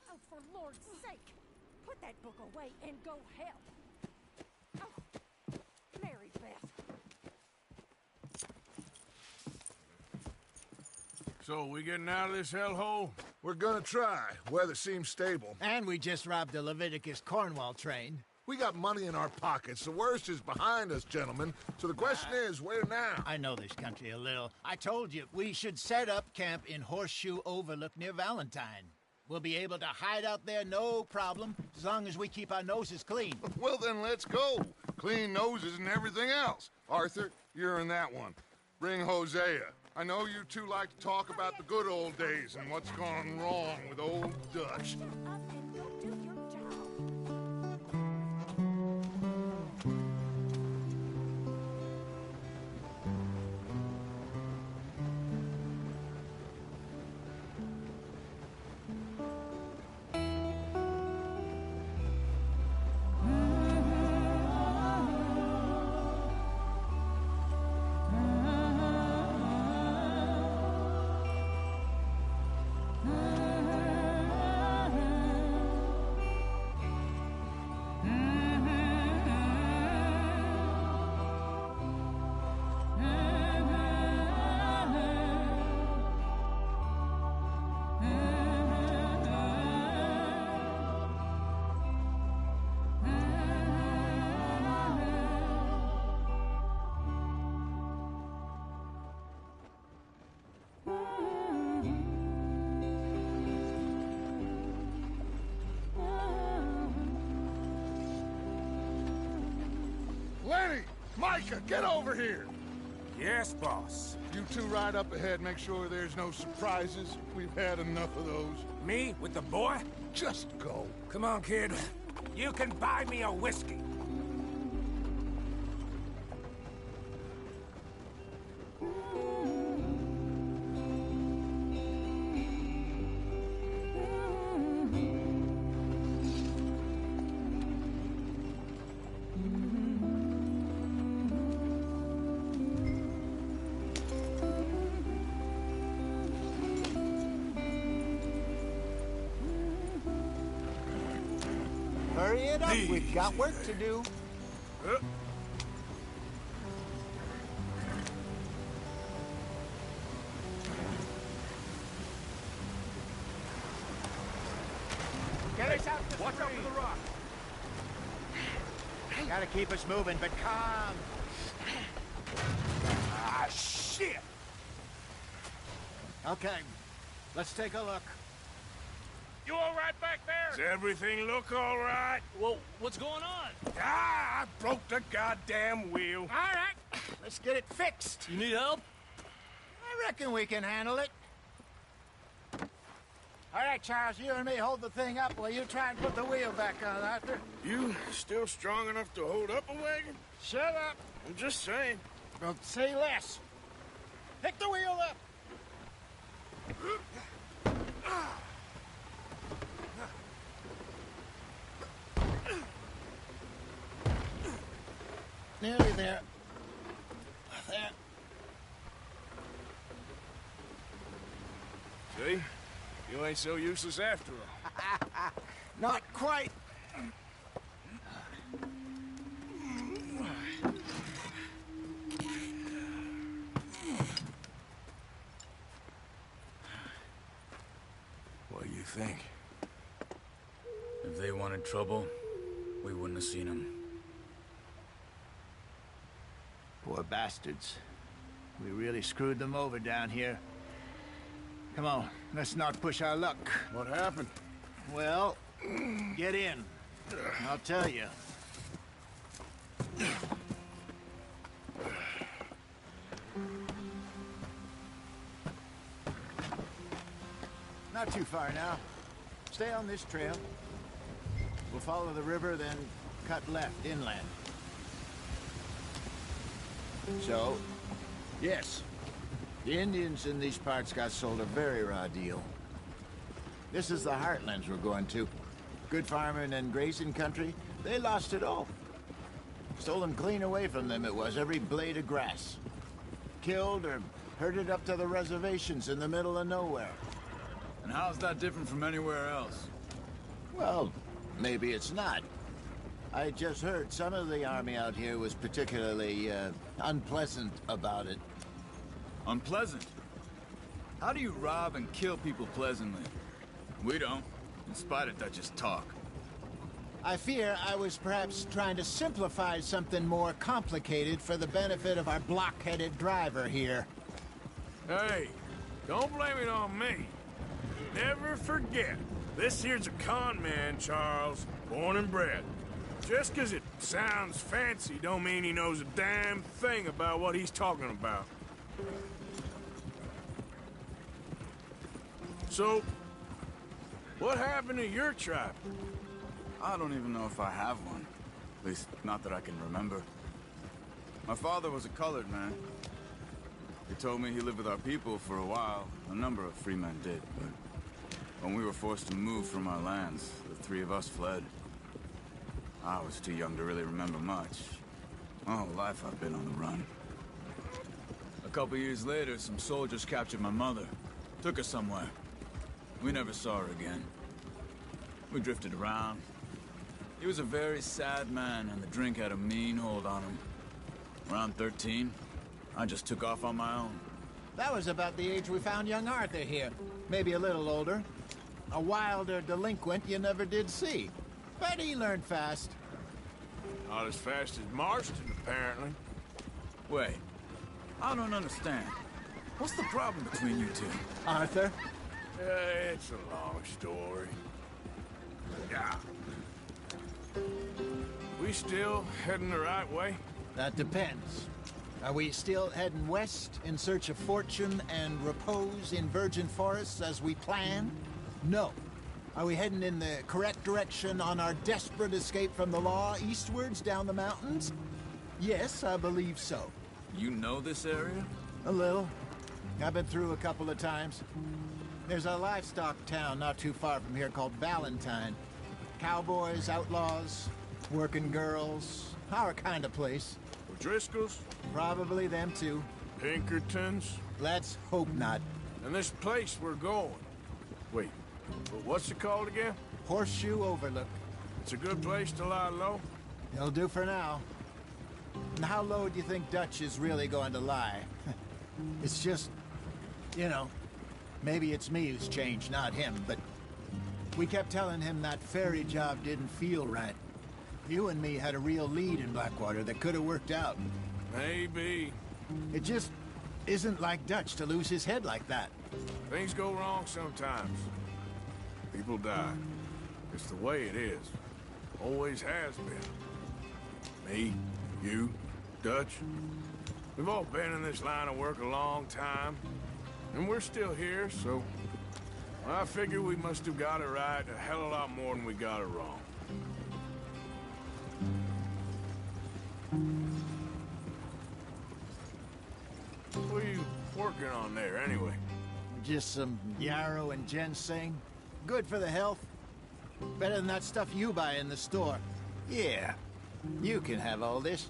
Oh, for Lord's sake! Put that book away and go help! Oh, Mary Beth. So, we getting out of this hellhole? We're gonna try. Weather seems stable. And we just robbed a Leviticus Cornwall train. We got money in our pockets. The worst is behind us, gentlemen. So the question is, where now? I know this country a little. I told you, we should set up camp in Horseshoe Overlook near Valentine. We'll be able to hide out there, no problem, as long as we keep our noses clean. Well, then let's go. Clean noses and everything else. Arthur, you're in that one. Bring Hosea. I know you two like to talk about the good old days and what's gone wrong with old Dutch. Lenny! Micah, get over here! Yes, boss. You two ride up ahead, make sure there's no surprises. We've had enough of those. Me? With the boy? Just go. Come on, kid. You can buy me a whiskey. Hurry it up. We've got work to do. Get us out the Watch out for the rock. Gotta keep us moving, but calm. Ah, shit! Okay, let's take a look. You all right back there? Does everything look all right? Well, what's going on? Ah, I broke the goddamn wheel. All right, let's get it fixed. You need help? I reckon we can handle it. All right, Charles, you and me hold the thing up while you try and put the wheel back on, Arthur. You still strong enough to hold up a wagon? Shut up. I'm just saying. Well, say less. Pick the wheel up. Nearly there. There. See? You ain't so useless after all. Not quite. What do you think? If they wanted trouble, we wouldn't have seen them. Poor bastards. We really screwed them over down here. Come on, let's not push our luck. What happened? Well, get in. I'll tell you. Not too far now. Stay on this trail. We'll follow the river, then cut left inland. So, yes, the Indians in these parts got sold a very raw deal. This is the heartlands we're going to. Good farming and grazing country, they lost it all. Stolen clean away from them it was, every blade of grass. Killed or herded up to the reservations in the middle of nowhere. And how's that different from anywhere else? Well, maybe it's not. I just heard some of the army out here was particularly, unpleasant about it. Unpleasant? How do you rob and kill people pleasantly? We don't, in spite of Dutch's talk. I fear I was perhaps trying to simplify something more complicated for the benefit of our block-headed driver here. Hey, don't blame it on me. Never forget, this here's a con man, Charles, born and bred. Just 'cause it sounds fancy don't mean he knows a damn thing about what he's talking about. So, what happened to your tribe? I don't even know if I have one. At least, not that I can remember. My father was a colored man. He told me he lived with our people for a while. A number of free men did, but when we were forced to move from our lands, the three of us fled. I was too young to really remember much. My whole life I've been on the run. A couple years later, some soldiers captured my mother. Took her somewhere. We never saw her again. We drifted around. He was a very sad man, and the drink had a mean hold on him. Around 13, I just took off on my own. That was about the age we found young Arthur here. Maybe a little older. A wilder delinquent you never did see. But he learned fast. Not as fast as Marston, apparently. Wait, I don't understand. What's the problem between you two? Arthur? It's a long story. Yeah. We still heading the right way? That depends. Are we still heading west in search of fortune and repose in virgin forests as we planned? No. Are we heading in the correct direction on our desperate escape from the law eastwards down the mountains? Yes, I believe so. You know this area? A little. I've been through a couple of times. There's a livestock town not too far from here called Valentine. Cowboys, outlaws, working girls, our kind of place. O'Driscolls? Probably them too. Pinkertons? Let's hope not. And this place we're going. Wait, what's it called again? Horseshoe Overlook. It's a good place to lie low. It'll do for now. And how low do you think Dutch is really going to lie? It's just, you know, maybe it's me who's changed, not him, but we kept telling him that ferry job didn't feel right. You and me had a real lead in Blackwater that could have worked out. Maybe. It just isn't like Dutch to lose his head like that. Things go wrong sometimes. People die. It's the way it is. Always has been. Me, you, Dutch. We've all been in this line of work a long time. And we're still here, so... I figure we must have got it right a hell of a lot more than we got it wrong. What are you working on there, anyway? Just some yarrow and ginseng. Good for the health. Better than that stuff you buy in the store. Yeah, you can have all this.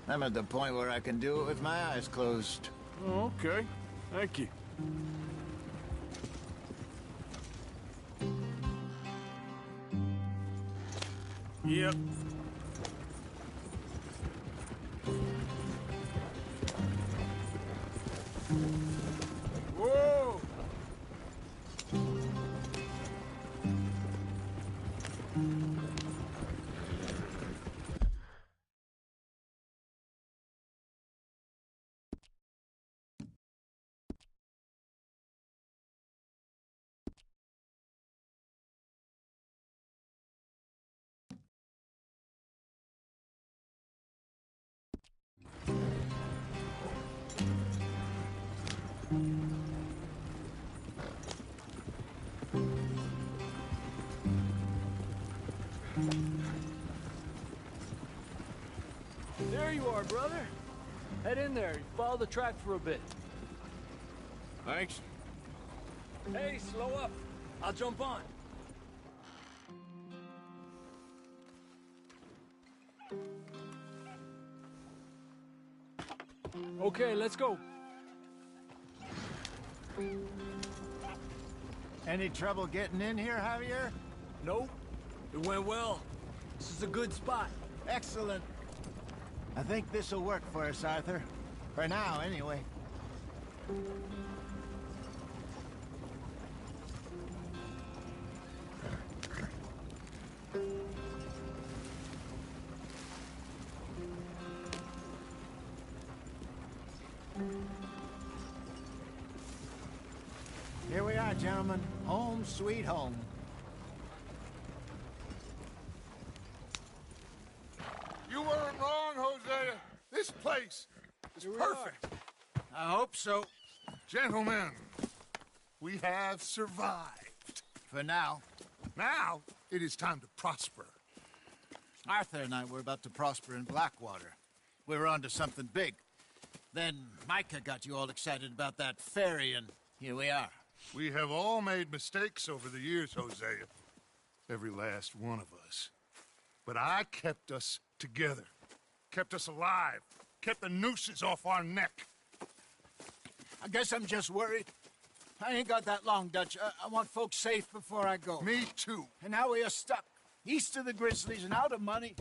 I'm at the point where I can do it with my eyes closed. Oh, okay. Thank you. Yep. Whoa! There you are, brother. Head in there. Follow the track for a bit. Thanks. Hey, slow up. I'll jump on. Okay, let's go. Any trouble getting in here, Javier? Nope. It went well. This is a good spot. Excellent. I think this'll work for us, Arthur. For now, anyway. Here we are, gentlemen. Home sweet home. You weren't wrong, Hosea. This place is perfect. I hope so. Gentlemen, we have survived. For now. Now, it is time to prosper. Arthur and I were about to prosper in Blackwater. We were onto something big. Then Micah got you all excited about that ferry, and here we are. We have all made mistakes over the years, Hosea. Every last one of us. But I kept us together. Kept us alive. Kept the nooses off our neck. I guess I'm just worried. I ain't got that long, Dutch. I want folks safe before I go. Me too. And now we are stuck. East of the Grizzlies and out of money.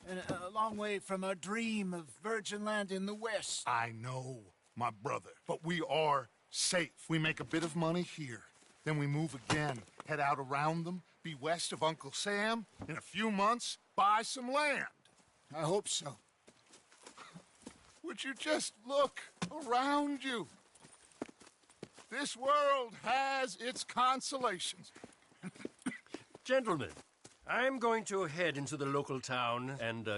And a long way from our dream of virgin land in the west. I know, my brother. But we are safe. We make a bit of money here. Then we move again. Head out around them. Be west of Uncle Sam. In a few months, buy some land. I hope so. Would you just look around you? This world has its consolations. Gentlemen, I'm going to head into the local town and,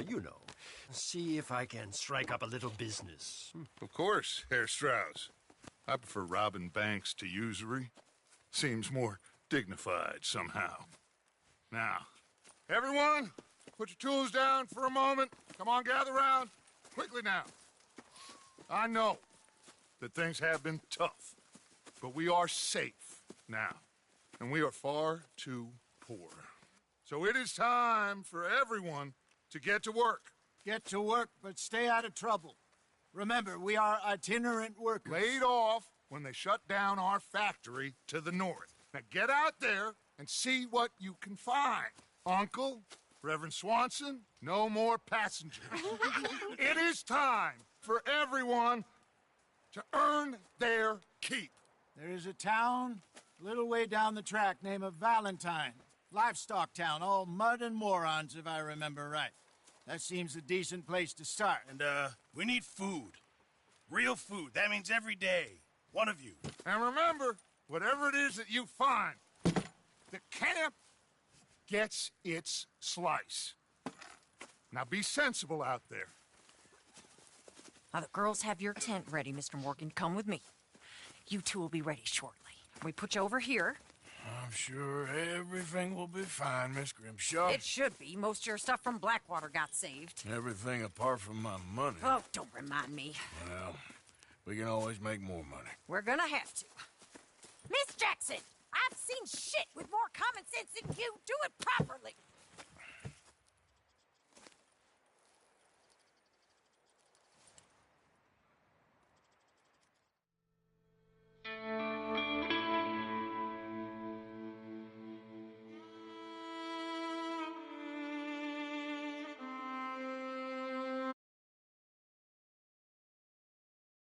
see if I can strike up a little business. Of course, Herr Strauss. I prefer robbing banks to usury. Seems more dignified somehow. Now, everyone, put your tools down for a moment. Come on, gather round. Quickly now. I know that things have been tough, but we are safe now, and we are far too poor. So it is time for everyone to get to work. Get to work, but stay out of trouble. Remember, we are itinerant workers. Laid off when they shut down our factory to the north. Now get out there and see what you can find. Uncle, Reverend Swanson, no more passengers. It is time for everyone to earn their keep. There is a town a little way down the track named Valentine. Livestock town, all mud and morons, if I remember right. That seems a decent place to start. And, we need food. Real food. That means every day. One of you. And remember, whatever it is that you find, the camp gets its slice. Now be sensible out there. Now, the girls have your tent ready, Mr. Morgan. Come with me. You two will be ready shortly. We put you over here. I'm sure everything will be fine, Miss Grimshaw. It should be. Most of your stuff from Blackwater got saved. Everything apart from my money. Oh, don't remind me. Well, we can always make more money. We're gonna have to. Miss Jackson, I've seen shit with more common sense than you. Do it properly.